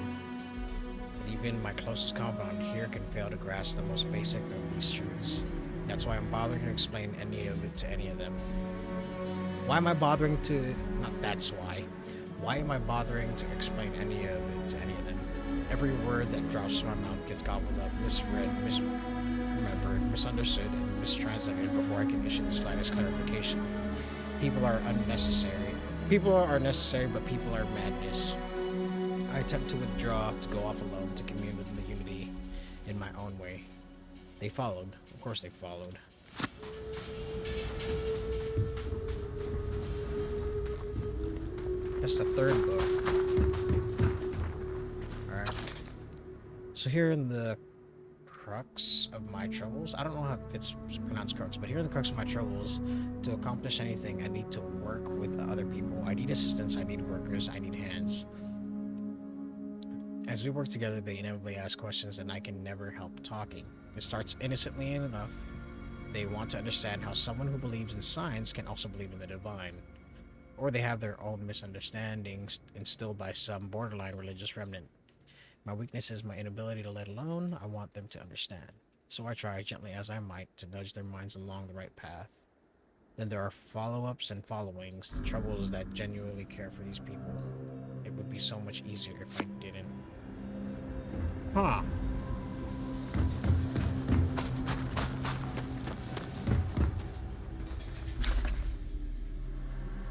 But even my closest confidant here can fail to grasp the most basic of these truths. That's why I'm bothering to explain any of it to any of them. Why am I bothering to... Not that's why. Why am I bothering to explain any of it to any of them? Every word that drops from my mouth gets gobbled up, misread, misremembered, misunderstood, and mistranslated before I can issue the slightest clarification. People are unnecessary. People are necessary, but people are madness. I attempt to withdraw, to go off alone, to commune with the Unity in my own way. They followed. Of course they followed. That's the third book. Alright. So here in the crux of my troubles, I don't know how it's pronounced crux, but here in the crux of my troubles, to accomplish anything, I need to work with other people. I need assistance, I need workers, I need hands. As we work together, they inevitably ask questions, and I can never help talking. It starts innocently enough. They want to understand how someone who believes in science can also believe in the divine. Or they have their own misunderstandings instilled by some borderline religious remnant. My weakness is my inability to let alone. I want them to understand. So I try, gently as I might, to nudge their minds along the right path. Then there are follow-ups and followings. The trouble is that genuinely care for these people. It would be so much easier if I didn't. Huh.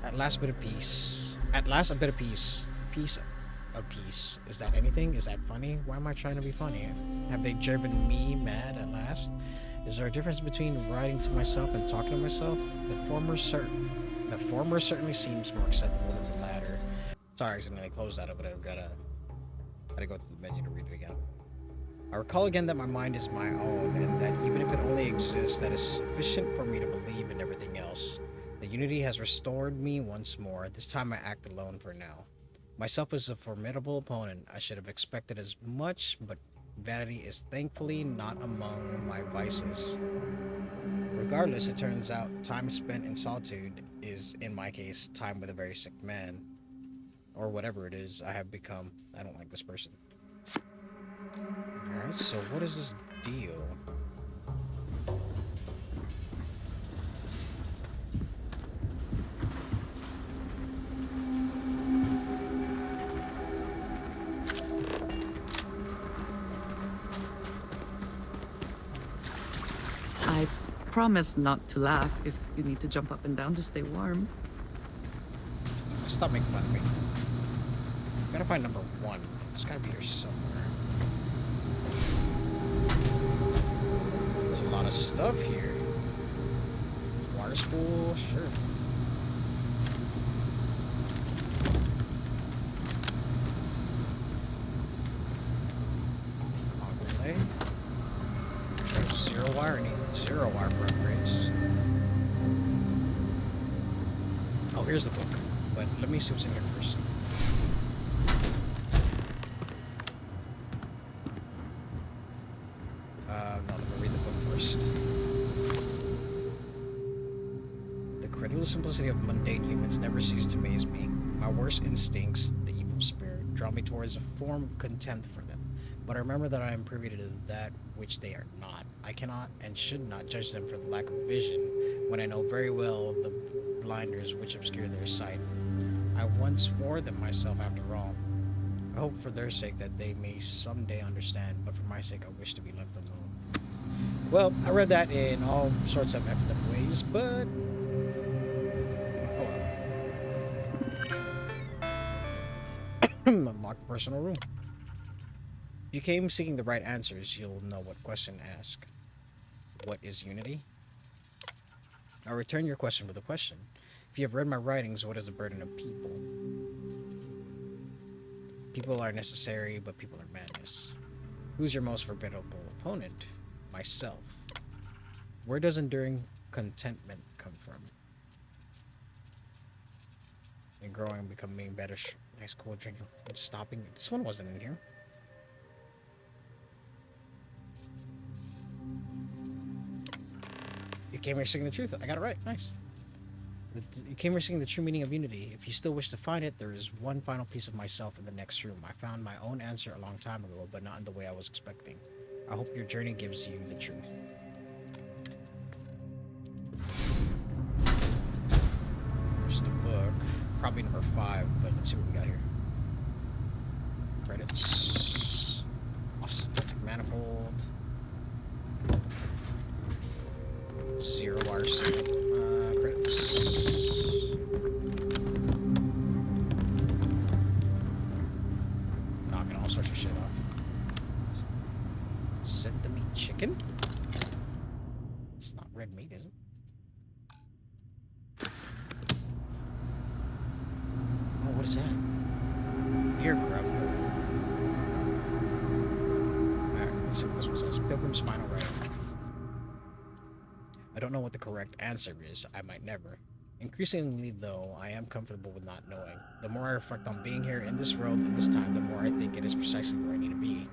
At last, bit of peace. At last, a bit of peace. Peace of peace. Is that anything? Is that funny? Why am I trying to be funny? Have they driven me mad at last? Is there a difference between writing to myself and talking to myself? The former certainly seems more acceptable than the latter. Sorry, I accidentally closed that up, but I've gotta go through the menu to read it again. I recall again that my mind is my own, and that even if it only exists, that is sufficient for me to believe in everything else. The Unity has restored me once more. This time I act alone for now. Myself is a formidable opponent. I should have expected as much, but vanity is thankfully not among my vices. Regardless, it turns out time spent in solitude is, in my case, time with a very sick man. Or whatever it is I have become. I don't like this person. Alright, so what is this deal? I promise not to laugh if you need to jump up and down to stay warm. Stop making fun of me. Gotta find number 1. It's gotta be here somewhere. There's a lot of stuff here. Water spool, sure. Concrete lay. There's 0 wire. I need 0 wire for upgrades. Oh, here's the book. But let me see what's in here first. No, let me read the book first. The credulous simplicity of mundane humans never cease to amaze me. My worst instincts, the evil spirit, draw me towards a form of contempt for them. But I remember that I am privy to that which they are not. I cannot and should not judge them for the lack of vision, when I know very well the blinders which obscure their sight. I once wore them myself after all. I hope for their sake that they may someday understand, but for my sake I wish to be left alone. Well, I read that in all sorts of effed up ways, but unlock the personal room. If you came seeking the right answers, you'll know what question to ask. What is unity? I'll return your question with a question. If you have read my writings, what is the burden of people? People are necessary, but people are madness. Who's your most formidable opponent? Myself. Where does enduring contentment come from? And growing, becoming better. Nice, cool drink. And stopping. This one wasn't in here. You came here seeking the truth. I got it right. Nice. You came here seeking the true meaning of unity. If you still wish to find it, there is one final piece of myself in the next room. I found my own answer a long time ago, but not in the way I was expecting. I hope your journey gives you the truth. There's the book. Probably number 5, but let's see what we got here. Credits. Aesthetic manifold. 0 RC. Credits. Knocking all sorts of shit off. Sent the meat chicken? It's not red meat, is it? Oh, what is that? Ear grub. Alright, let's see what this one says. Pilgrim's Final Rite. I don't know what the correct answer is. I might never. Increasingly, though, I am comfortable with not knowing. The more I reflect on being here in this world at this time, the more I think it is precisely where I need to be.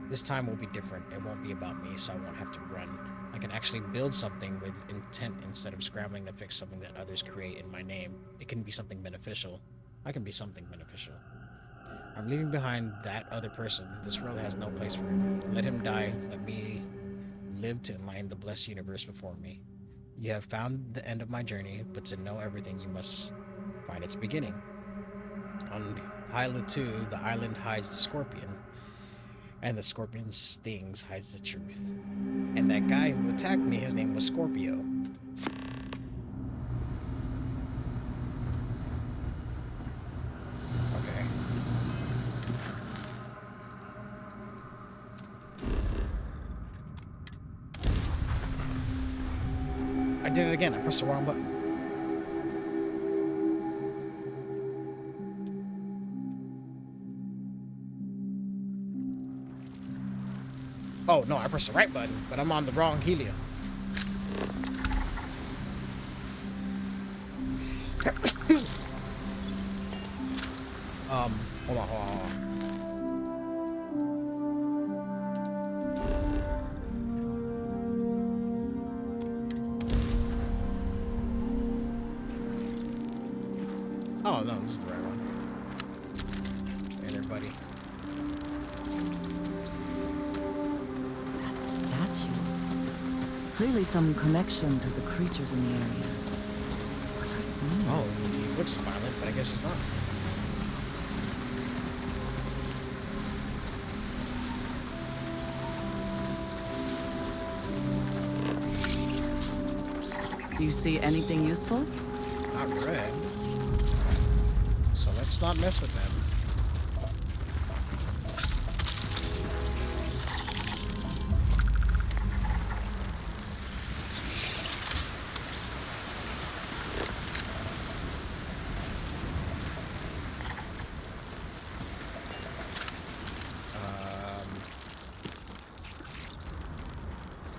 This time will be different. It won't be about me, so I won't have to run. I can actually build something with intent instead of scrambling to fix something that others create in my name. It can be something beneficial. I can be something beneficial. I'm leaving behind that other person. This world has no place for him. Let him die. Let me live to enlighten the blessed universe before me. You have found the end of my journey, but to know everything, you must find its beginning. On Hyla 2, the island hides the scorpion, and the scorpion's stings hides the truth. And that guy who attacked me, his name was Scorpio. Okay. I did it again. I pressed the wrong button. Oh, no, I pressed the right button, but I'm on the wrong Helia. Hold on. Oh, no, this is the right one. Hey there, buddy. That statue. Clearly some connection to the creatures in the area. What could it mean? Oh, he looks violent, but I guess he's not. Do you see anything useful? Not red. So let's not mess with them.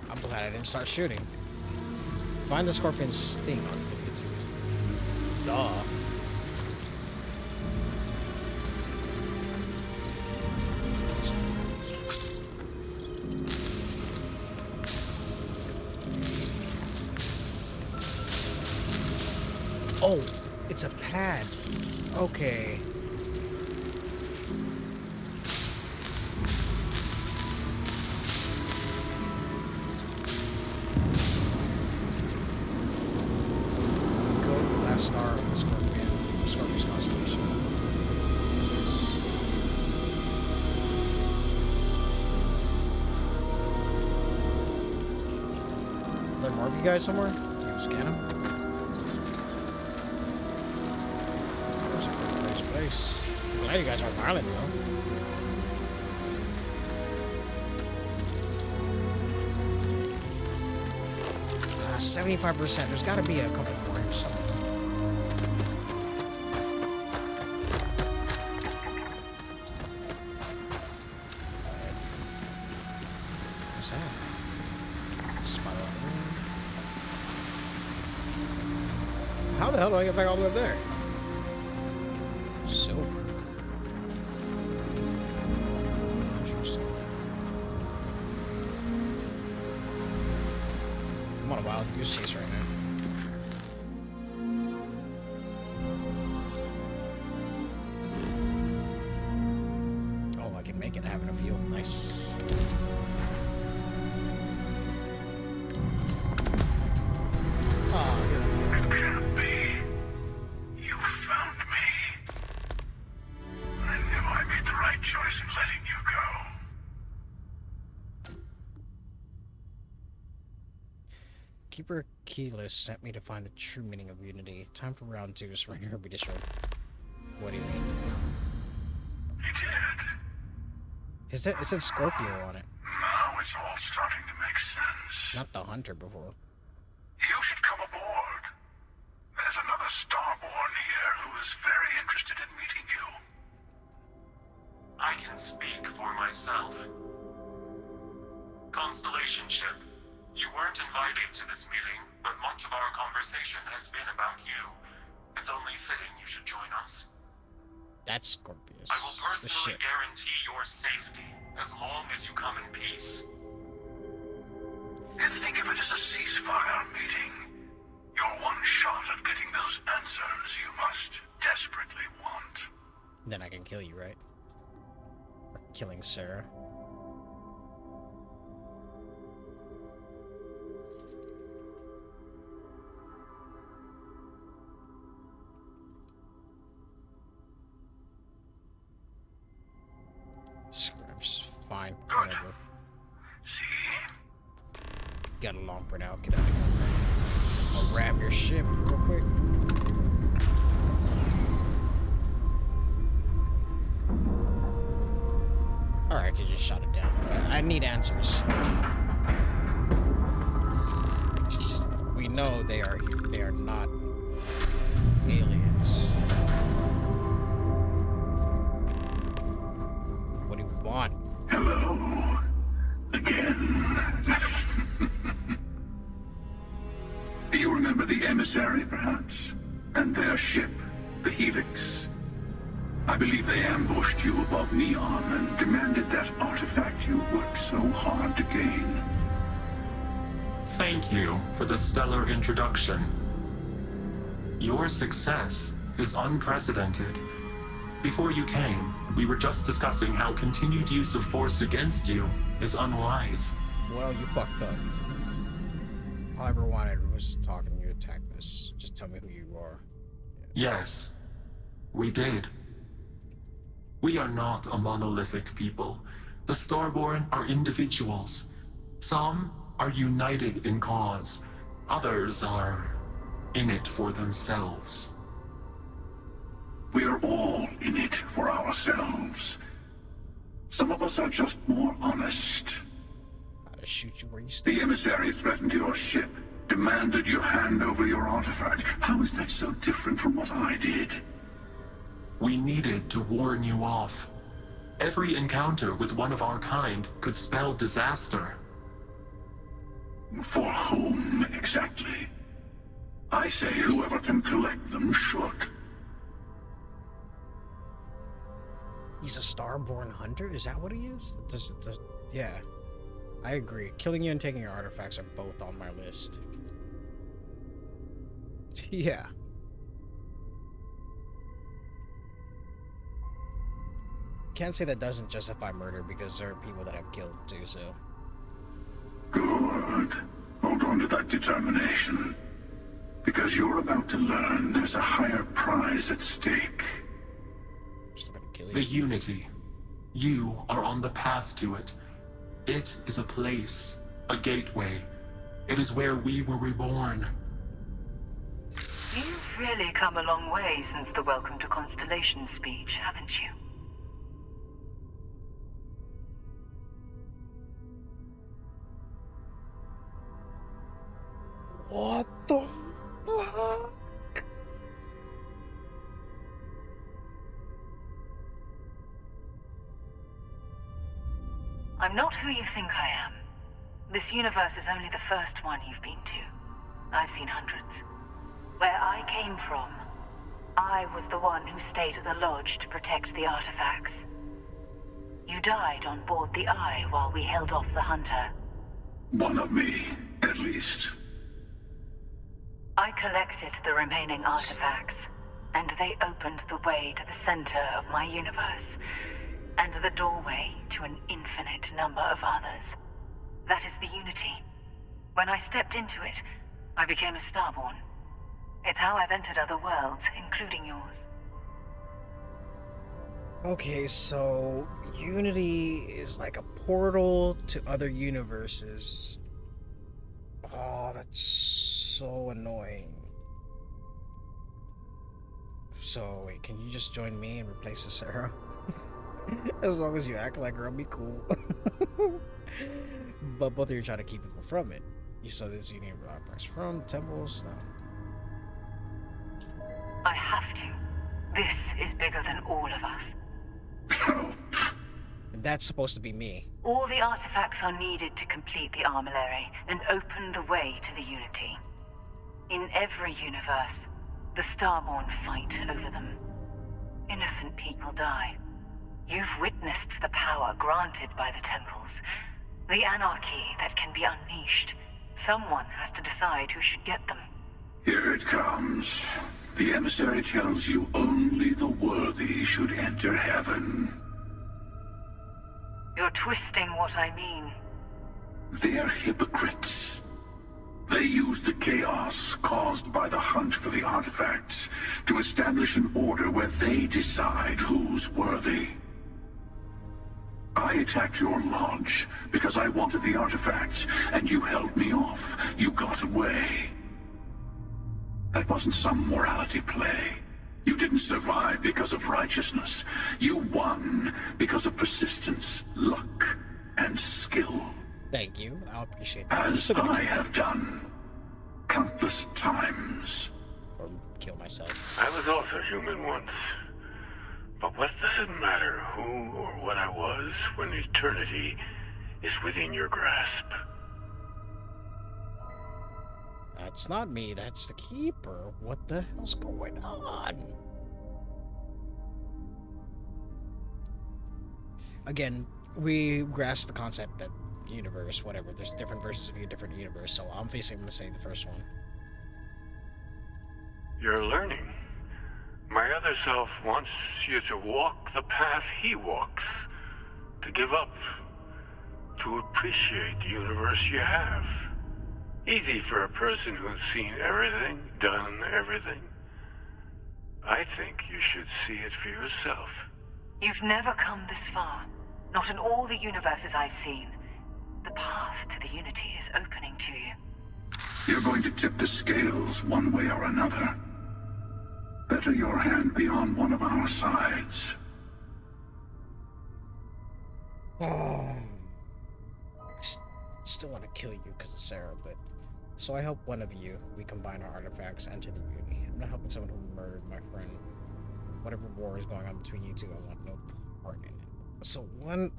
I'm glad I didn't start shooting. Find the scorpion's sting on YouTube. Duh. Oh, it's a pad. Okay. Star of the Scorpion, the Scorpion's constellation. more of you guys somewhere? You can scan them. That's a pretty crazy place. I'm glad you guys aren't violent, though. 75%. There's got to be a couple more or something. What's that? Spiral room. How the hell do I get back all the way up there? Silver. Interesting. I'm on a wild goose chase right now. Oh, I can make it having a fuel. Nice. Oh, here we go. It can't be. You found me. I knew I made the right choice in letting you go. Keeper Keyless sent me to find the true meaning of unity. Time for round 2 to surrender or be destroyed. What do you mean? He did. It said Scorpio on it. Now it's all starting to make sense. Not the Hunter before. You should come aboard. There's another Starborn here who is very interested in meeting you. I can speak for myself. Constellation ship, you weren't invited to this meeting, but much of our conversation has been about you. It's only fitting you should join us. That's Scorpius. I will The personally ship. guarantee your safety as long as you come in peace. And think of it as a ceasefire meeting. Your one shot at getting those answers you must desperately want. Then I can kill you, right? For killing Sarah. Scraps. Fine. Whatever. See? Got along for now. Get out of here. I'll ram your ship real quick. Alright, I could just shut it down. But I need answers. We know they are not aliens. What do we want? Hello. Again. Do you remember the emissary, perhaps? And their ship, the Helix? I believe they ambushed you above Neon and demanded that artifact you worked so hard to gain. Thank you for the stellar introduction. Your success is unprecedented. Before you came, we were just discussing how continued use of force against you is unwise. Well, you fucked up. All I ever wanted was talking to you, attack this. Just tell me who you are. Yes, we did. We are not a monolithic people. The Starborn are individuals. Some are united in cause. Others are in it for themselves. We are all in it for ourselves. Some of us are just more honest. How to shoot you where you stand. The emissary threatened your ship, demanded you hand over your artifact. How is that so different from what I did? We needed to warn you off. Every encounter with one of our kind could spell disaster. For whom, exactly? I say whoever can collect them should. He's a Starborn hunter? Is that what he is? Yeah. I agree. Killing you and taking your artifacts are both on my list. Yeah. Can't say that doesn't justify murder because there are people that have killed too, so. Good. Hold on to that determination. Because you're about to learn there's a higher prize at stake. I'm still gonna kill you. The Unity. You are on the path to it. It is a place, a gateway. It is where we were reborn. You've really come a long way since the Welcome to Constellation speech, haven't you? What the fuck? I'm not who you think I am. This universe is only the first one you've been to. I've seen hundreds. Where I came from, I was the one who stayed at the lodge to protect the artifacts. You died on board the Eye while we held off the Hunter. One of me, at least. I collected the remaining artifacts, and they opened the way to the center of my universe, and the doorway to an infinite number of others. That is the Unity. When I stepped into it, I became a Starborn. It's how I've entered other worlds, including yours. Okay, so Unity is like a portal to other universes. Oh, that's so annoying. So, wait, can you just join me and replace the Sarah? As long as you act like her, I'll be cool. But both of you are trying to keep people from it. You saw this Unity artifacts from temples? No. I have to. This is bigger than all of us. And that's supposed to be me. All the artifacts are needed to complete the armillary and open the way to the Unity. In every universe, the Starborn fight over them. Innocent people die. You've witnessed the power granted by the temples. The anarchy that can be unleashed. Someone has to decide who should get them. Here it comes. The emissary tells you only the worthy should enter heaven. You're twisting what I mean. They're hypocrites. They use the chaos caused by the hunt for the artifacts to establish an order where they decide who's worthy. I attacked your lodge because I wanted the artifacts, and you held me off. You got away. That wasn't some morality play. You didn't survive because of righteousness. You won because of persistence, luck, and skill. Thank you. I'll appreciate that. As I have done countless times. Or kill myself. I was also human once. But what does it matter who or what I was when eternity is within your grasp? That's not me, that's the Keeper. What the hell's going on? Again, we grasp the concept that universe, whatever, there's different versions of you, different universe, so I'm basically going to say the first one. You're learning. My other self wants you to walk the path he walks, to give up, to appreciate the universe you have. Easy for a person who's seen everything, done everything. I think you should see it for yourself. You've never come this far. Not in all the universes I've seen. The path to the Unity is opening to you. You're going to tip the scales one way or another. Better your hand be on one of our sides. Oh. Still want to kill you because of Sarah, but... So I help one of you. We combine our artifacts, enter the Unity. I'm not helping someone who murdered my friend. Whatever war is going on between you two, I want no part in it. So one...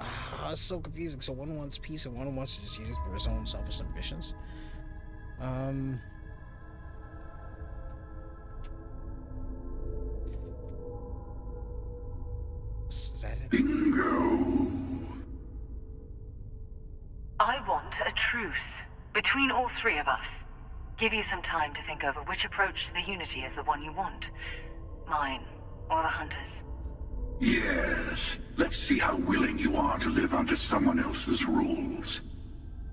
it's so confusing. So one wants peace and one wants to just use it for his own selfish ambitions. Is that it? Bingo! I want a truce between all three of us. Give you some time to think over which approach to the Unity is the one you want. Mine, or the Hunter's. Yes. Let's see how willing you are to live under someone else's rules.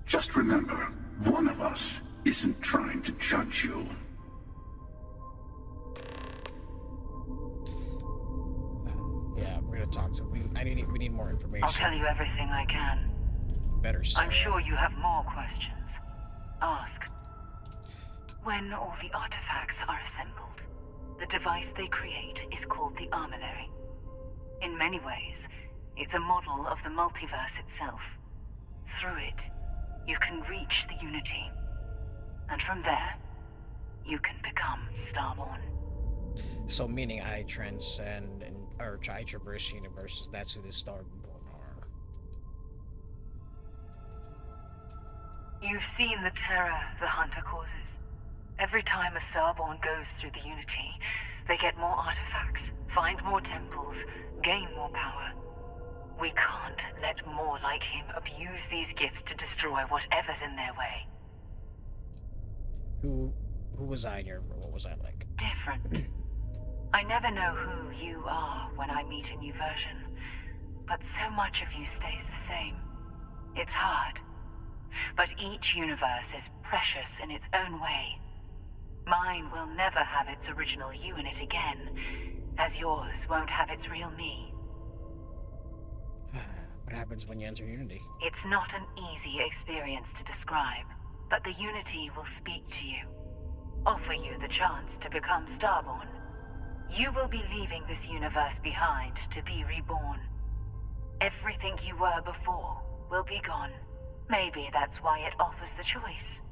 Just remember, one of us isn't trying to judge you. Yeah, we're gonna talk to him. We need more information. I'll tell you everything I can. Better, Sarah. I'm sure you have more questions. Ask. When all the artifacts are assembled, the device they create is called the armillary. In many ways, it's a model of the multiverse itself. Through it, you can reach the Unity. And from there, you can become Starborn. So meaning I transcend or I traverse universes, that's who the Starborn are. You've seen the terror the Hunter causes. Every time a Starborn goes through the Unity, they get more artifacts, find more temples, gain more power. We can't let more like him abuse these gifts to destroy whatever's in their way. Who was I in your role? What was I like? Different. I never know who you are when I meet a new version, but so much of you stays the same. It's hard. But each universe is precious in its own way. Mine will never have its original you in it again, as yours won't have its real me. What happens when you enter Unity? It's not an easy experience to describe, but the Unity will speak to you, offer you the chance to become Starborn. You will be leaving this universe behind to be reborn. Everything you were before will be gone. Maybe that's why it offers the choice.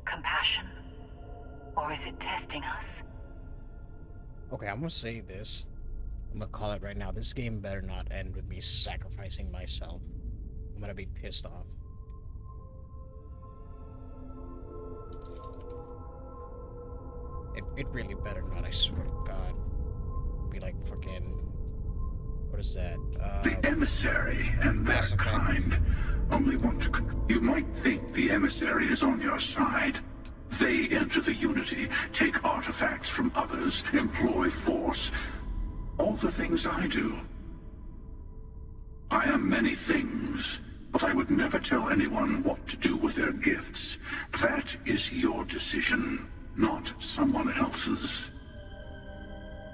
Compassion? Or is it testing us? Okay, I'm gonna say this. I'm gonna call it right now. This game better not end with me sacrificing myself. I'm gonna be pissed off. It really better not, I swear to God. Be like fucking... What is that? The emissary and their kind only want to... You might think the emissary is on your side. They enter the Unity, take artifacts from others, employ force. All the things I do. I am many things, but I would never tell anyone what to do with their gifts. That is your decision, not someone else's.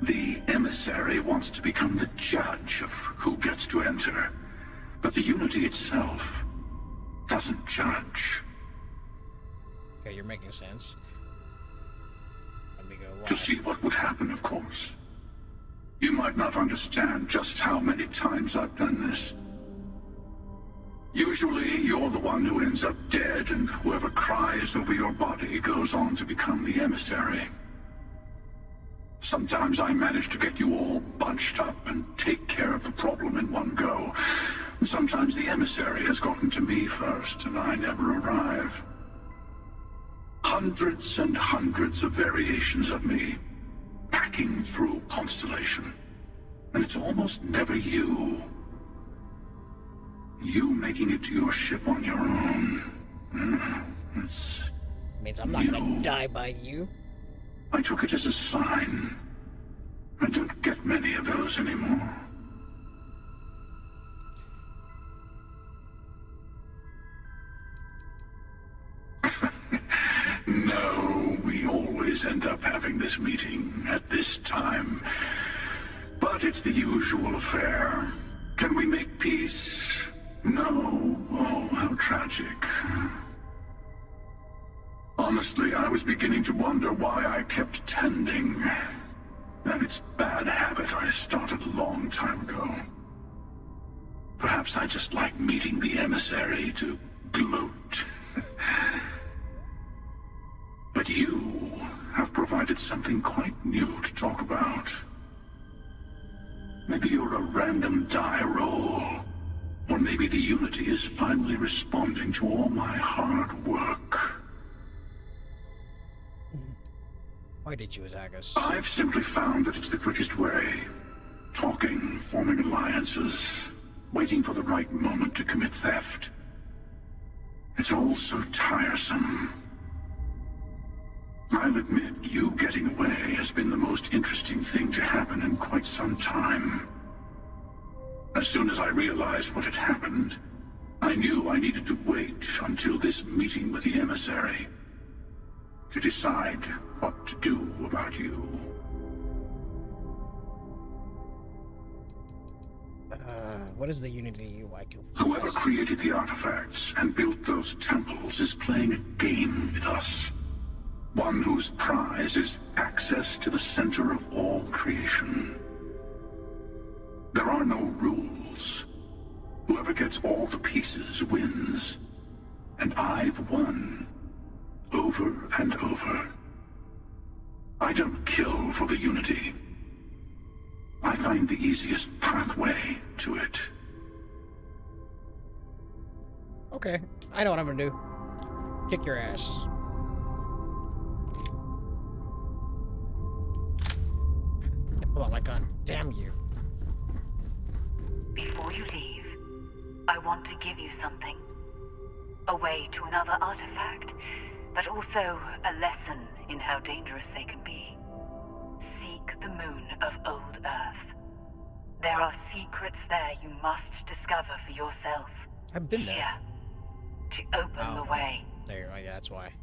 The emissary wants to become the judge of who gets to enter, but the Unity itself doesn't judge. Okay, you're making sense. Let me go. To see what would happen, of course. You might not understand just how many times I've done this. Usually, you're the one who ends up dead, and whoever cries over your body goes on to become the emissary. Sometimes I manage to get you all bunched up and take care of the problem in one go. Sometimes the emissary has gotten to me first, and I never arrive. Hundreds and hundreds of variations of me, packing through Constellation. And it's almost never you. You making it to your ship on your own. It's... Means I'm not gonna die by you. I took it as a sign. I don't get many of those anymore. No, we always end up having this meeting at this time. But it's the usual affair. Can we make peace? No. Oh, how tragic. Honestly, I was beginning to wonder why I kept tending. And it's a bad habit I started a long time ago. Perhaps I just like meeting the emissary to gloat. But you have provided something quite new to talk about. Maybe you're a random die roll. Or maybe the Unity is finally responding to all my hard work. Why did you attack us? I've simply found that it's the quickest way. Talking, forming alliances, waiting for the right moment to commit theft. It's all so tiresome. I'll admit, you getting away has been the most interesting thing to happen in quite some time. As soon as I realized what had happened, I knew I needed to wait until this meeting with the emissary to decide what to do about you. What is the Unity UI? Whoever created the artifacts and built those temples is playing a game with us. One whose prize is access to the center of all creation. There are no rules. Whoever gets all the pieces wins. And I've won. Over and over. I don't kill for the Unity. I find the easiest pathway to it. Okay, I know what I'm gonna do. Kick your ass. Can't pull out my gun. Damn you. Before you leave, I want to give you something. A way to another artifact, but also a lesson in how dangerous they can be. Seek the moon of Old Earth. There are secrets there you must discover for yourself. I've been there. Here, to open the way. There you go. Yeah, that's why.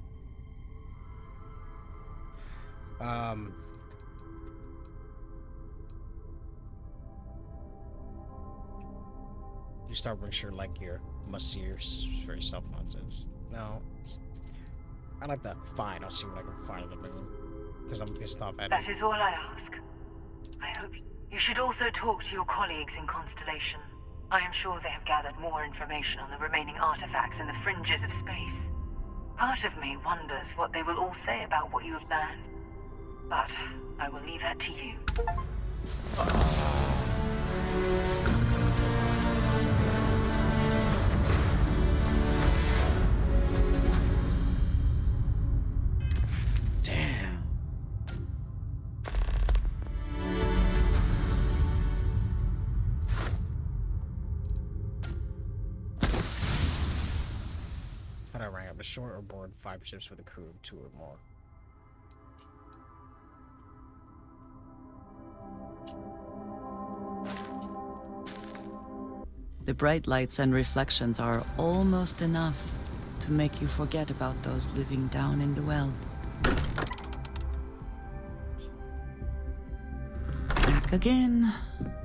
You Starborn sure like your must-see for yourself nonsense. No. I like that. Fine, I'll see what I can find on the moon. Because I'm pissed off at it. That is all I ask. I hope you should also talk to your colleagues in Constellation. I am sure they have gathered more information on the remaining artifacts in the fringes of space. Part of me wonders what they will all say about what you have learned. But I will leave that to you. Damn. How do I rank up? Ashore or board 5 ships with a crew of 2 or more? The bright lights and reflections are almost enough to make you forget about those living down in the well. Back again.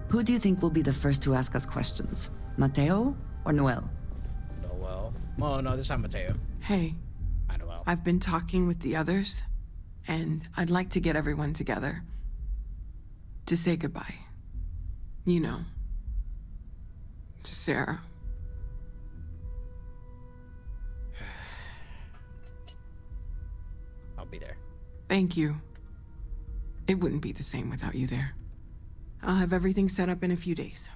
Who do you think will be the first to ask us questions? Mateo or Noel? Noel. Oh, no, this time Mateo. Hey. I Noel. I've been talking with the others, and I'd like to get everyone together to say goodbye. You know. To Sarah. I'll be there. Thank you. It wouldn't be the same without you there. I'll have everything set up in a few days.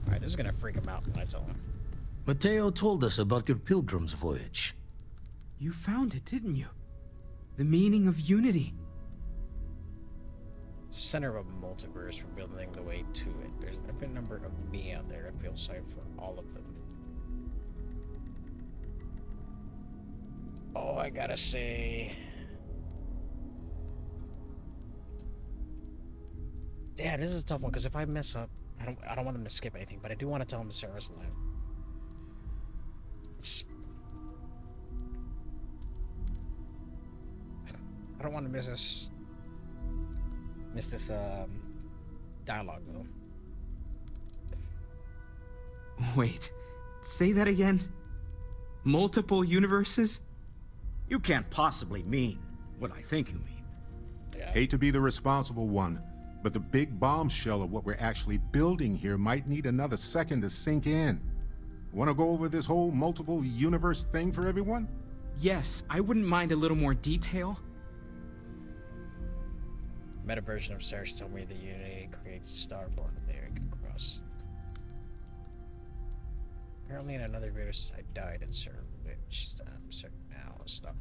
Alright, this is gonna freak him out when I tell him. Mateo told us about your pilgrim's voyage. You found it, didn't you? The meaning of unity. Center of a multiverse, we're building the way to it. There's an infinite number of me out there. I feel sorry for all of them. Oh, I gotta say... Damn, this is a tough one, because if I mess up, I don't want them to skip anything, but I do want to tell them Sarah's alive. I don't want to miss this dialogue though. Wait, say that again? Multiple universes? You can't possibly mean what I think you mean. Yeah. Hate to be the responsible one, but the big bombshell of what we're actually building here might need another second to sink in. Want to go over this whole multiple universe thing for everyone? Yes, I wouldn't mind a little more detail. Meta version of Sarah told me the Unity creates a Starborn there it can cross. Apparently in another video I died in Sarah, which I'm certain now is stop.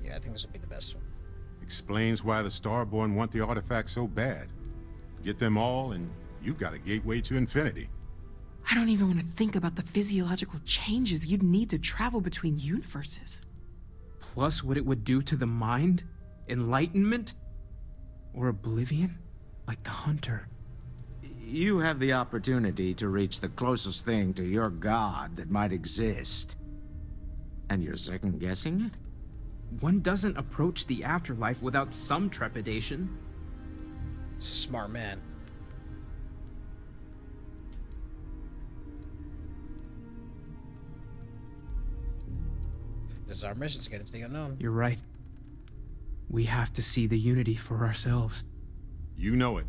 Yeah, I think this would be the best one. Explains why the Starborn want the artifact so bad. Get them all and you've got a gateway to infinity. I don't even want to think about the physiological changes you'd need to travel between universes. Plus what it would do to the mind? Enlightenment? Or oblivion? Like the Hunter? You have the opportunity to reach the closest thing to your god that might exist. And you're second-guessing it? One doesn't approach the afterlife without some trepidation. Smart man. This is our mission, to get into the unknown. You're right. We have to see the Unity for ourselves. You know it.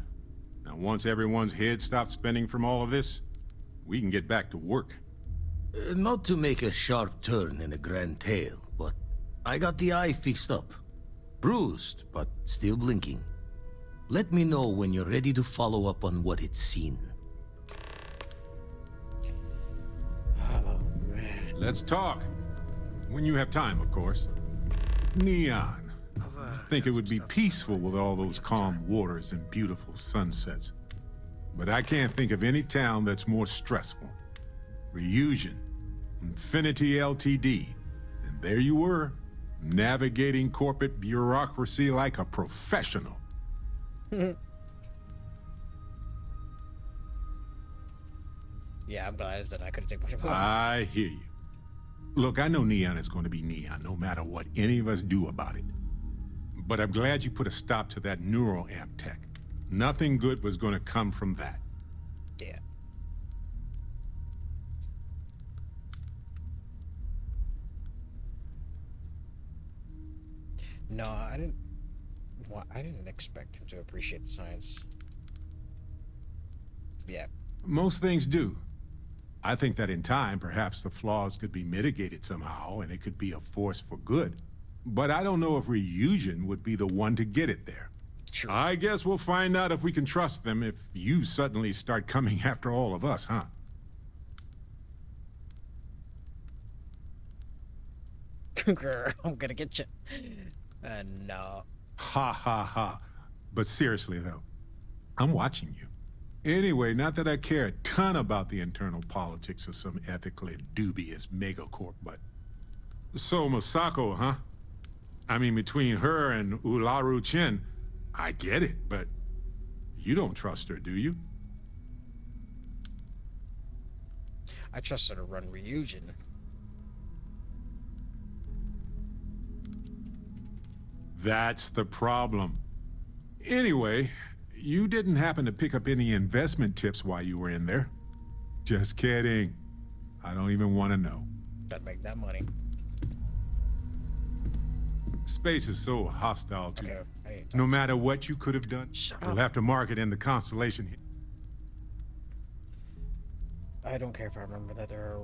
Now, once everyone's head stops spinning from all of this, we can get back to work. Not to make a sharp turn in a grand tale, but I got the eye fixed up. Bruised, but still blinking. Let me know when you're ready to follow up on what it's seen. Oh, man. Let's talk. When you have time, of course. Neon. I think it would be peaceful with all those calm waters and beautiful sunsets. But I can't think of any town that's more stressful. Reusion, Infinity Ltd. And there you were, navigating corporate bureaucracy like a professional. Yeah, I'm glad that I couldn't take much of it. I hear you. Look, I know Neon is going to be Neon, no matter what any of us do about it. But I'm glad you put a stop to that neural amp tech. Nothing good was going to come from that. Yeah. No, I didn't. Well, I didn't expect him to appreciate the science. Yeah. Most things do. I think that in time, perhaps the flaws could be mitigated somehow, and it could be a force for good. But I don't know if Reusion would be the one to get it there. True. I guess we'll find out if we can trust them if you suddenly start coming after all of us, huh? Girl, I'm gonna get you. No. Ha ha ha. But seriously though, I'm watching you. Anyway, not that I care a ton about the internal politics of some ethically dubious megacorp, but... So, Masako, huh? I mean, between her and Ularu Chen, I get it, but you don't trust her, do you? I trust her to run Reusion. That's the problem. Anyway, you didn't happen to pick up any investment tips while you were in there. Just kidding. I don't even want to know. Gotta make that money. Space is so hostile to you. Okay, No matter what you could have done, Shut you'll up. have to mark it in the constellation here. I don't care if I remember that they're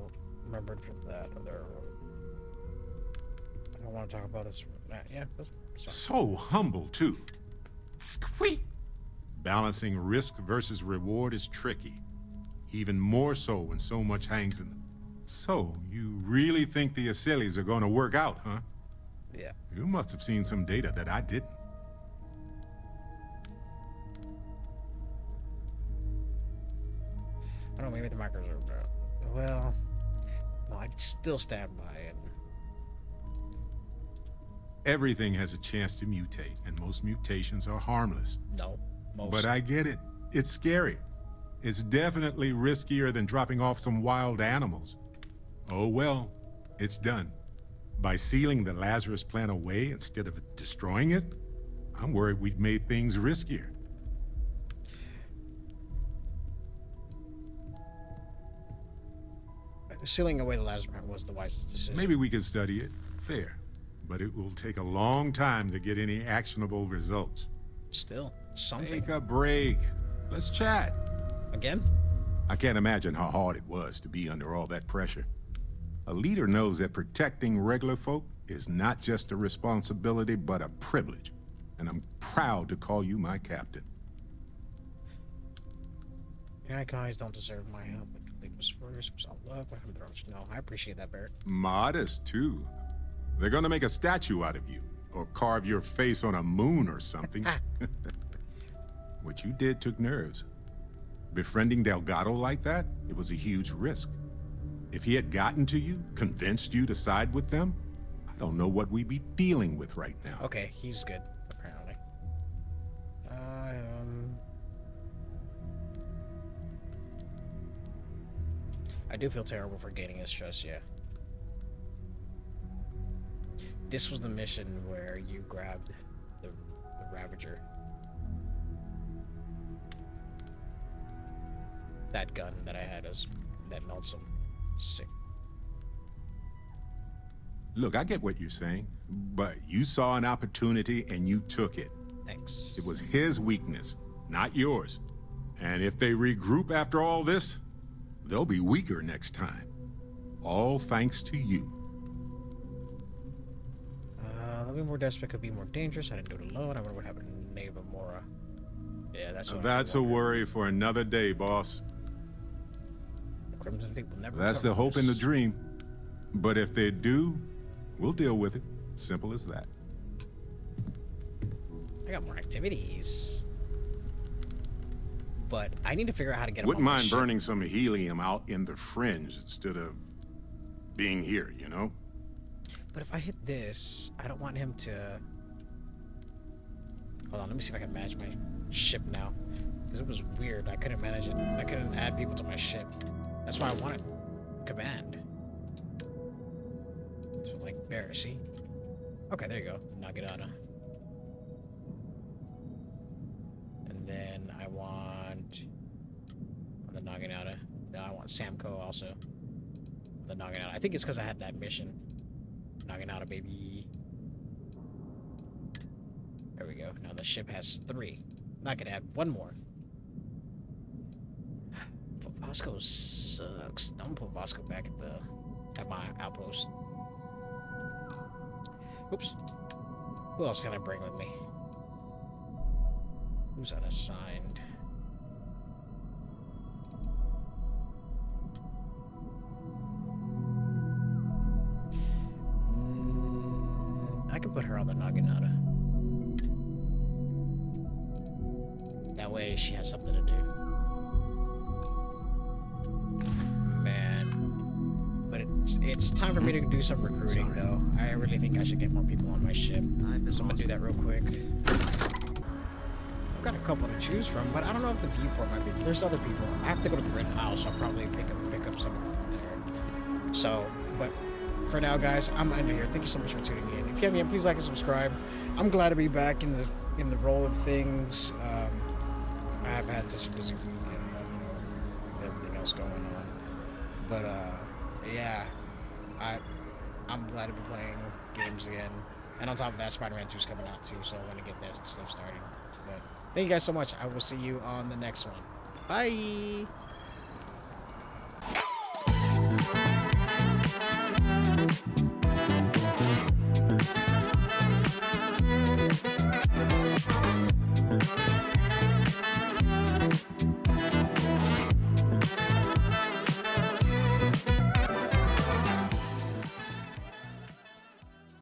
remembered from that or they're... I don't want to talk about this. Yeah, that's fine. So humble, too. Squeak! Balancing risk versus reward is tricky. Even more so when so much hangs in them. So, you really think the Acilis are going to work out, huh? Yeah. You must have seen some data that I didn't. I don't know, maybe the markers are... well... No, I'd still stand by it. Everything has a chance to mutate, and most mutations are harmless. No, most. But I get it. It's scary. It's definitely riskier than dropping off some wild animals. Oh well, it's done. By sealing the Lazarus plant away instead of destroying it, I'm worried we've made things riskier. Sealing away the Lazarus plant was the wisest decision. Maybe we could study it. Fair. But it will take a long time to get any actionable results. Still, something. Take a break. Let's chat. Again? I can't imagine how hard it was to be under all that pressure. A leader knows that protecting regular folk is not just a responsibility, but a privilege. And I'm proud to call you my captain. Yeah, guys don't deserve my help. But they whispers, love, no, I appreciate that, Barrett. Modest, too. They're gonna make a statue out of you, or carve your face on a moon or something. What you did took nerves. Befriending Delgado like that, it was a huge risk. If he had gotten to you, convinced you to side with them, I don't know what we'd be dealing with right now. Okay, he's good, apparently. I do feel terrible for gaining his trust, yeah. This was the mission where you grabbed the Ravager. That gun that I had that melts him. Sick. Look, I get what you're saying, but you saw an opportunity and you took it. Thanks. It was his weakness, not yours. And if they regroup after all this, they'll be weaker next time. All thanks to you. Living more desperate could be more dangerous. I didn't do it alone. I wonder what happened to Neighbor Mora. Yeah, that's what That's a worry for another day, boss. The Crimson Fleet will never. That's the hope and the dream. But if they do, we'll deal with it. Simple as that. I got more activities. But I need to figure out how to get him Wouldn't on my mind ship. burning some helium out in the fringe instead of being here, you know? But if I hit this, I don't want him to... Hold on, let me see if I can manage my ship now. Because it was weird. I couldn't manage it. I couldn't add people to my ship. That's why I wanted command. So, like, there, see? Okay, there you go. Naginata. And then I want... On the Naginata. No, I want Samco also. On the Naginata. I think it's because I had that mission. Naginata, baby. There we go. Now the ship has 3. I could add 1 more. But Vasco sucks. I'm gonna put Vasco back at my outpost. Oops. Who else can I bring with me? Who's unassigned? I can put her on the Naginata. That way she has something to do. Man. But it's time for me to do some recruiting, though. I really think I should get more people on my ship. So I'm gonna do that real quick. I've got a couple to choose from, but I don't know if the viewport might be. There's other people. I have to go to the Red House, so I'll probably pick up someone from there. So, but for now, guys, I'm ending here. Thank you so much for tuning in. If you haven't yet, please like and subscribe. I'm glad to be back in the role of things. I have had such a busy week and everything else going on. But yeah, I'm glad to be playing games again. And on top of that, Spider-Man 2 is coming out too, so I want to get that stuff started. But thank you guys so much. I will see you on the next one. Bye.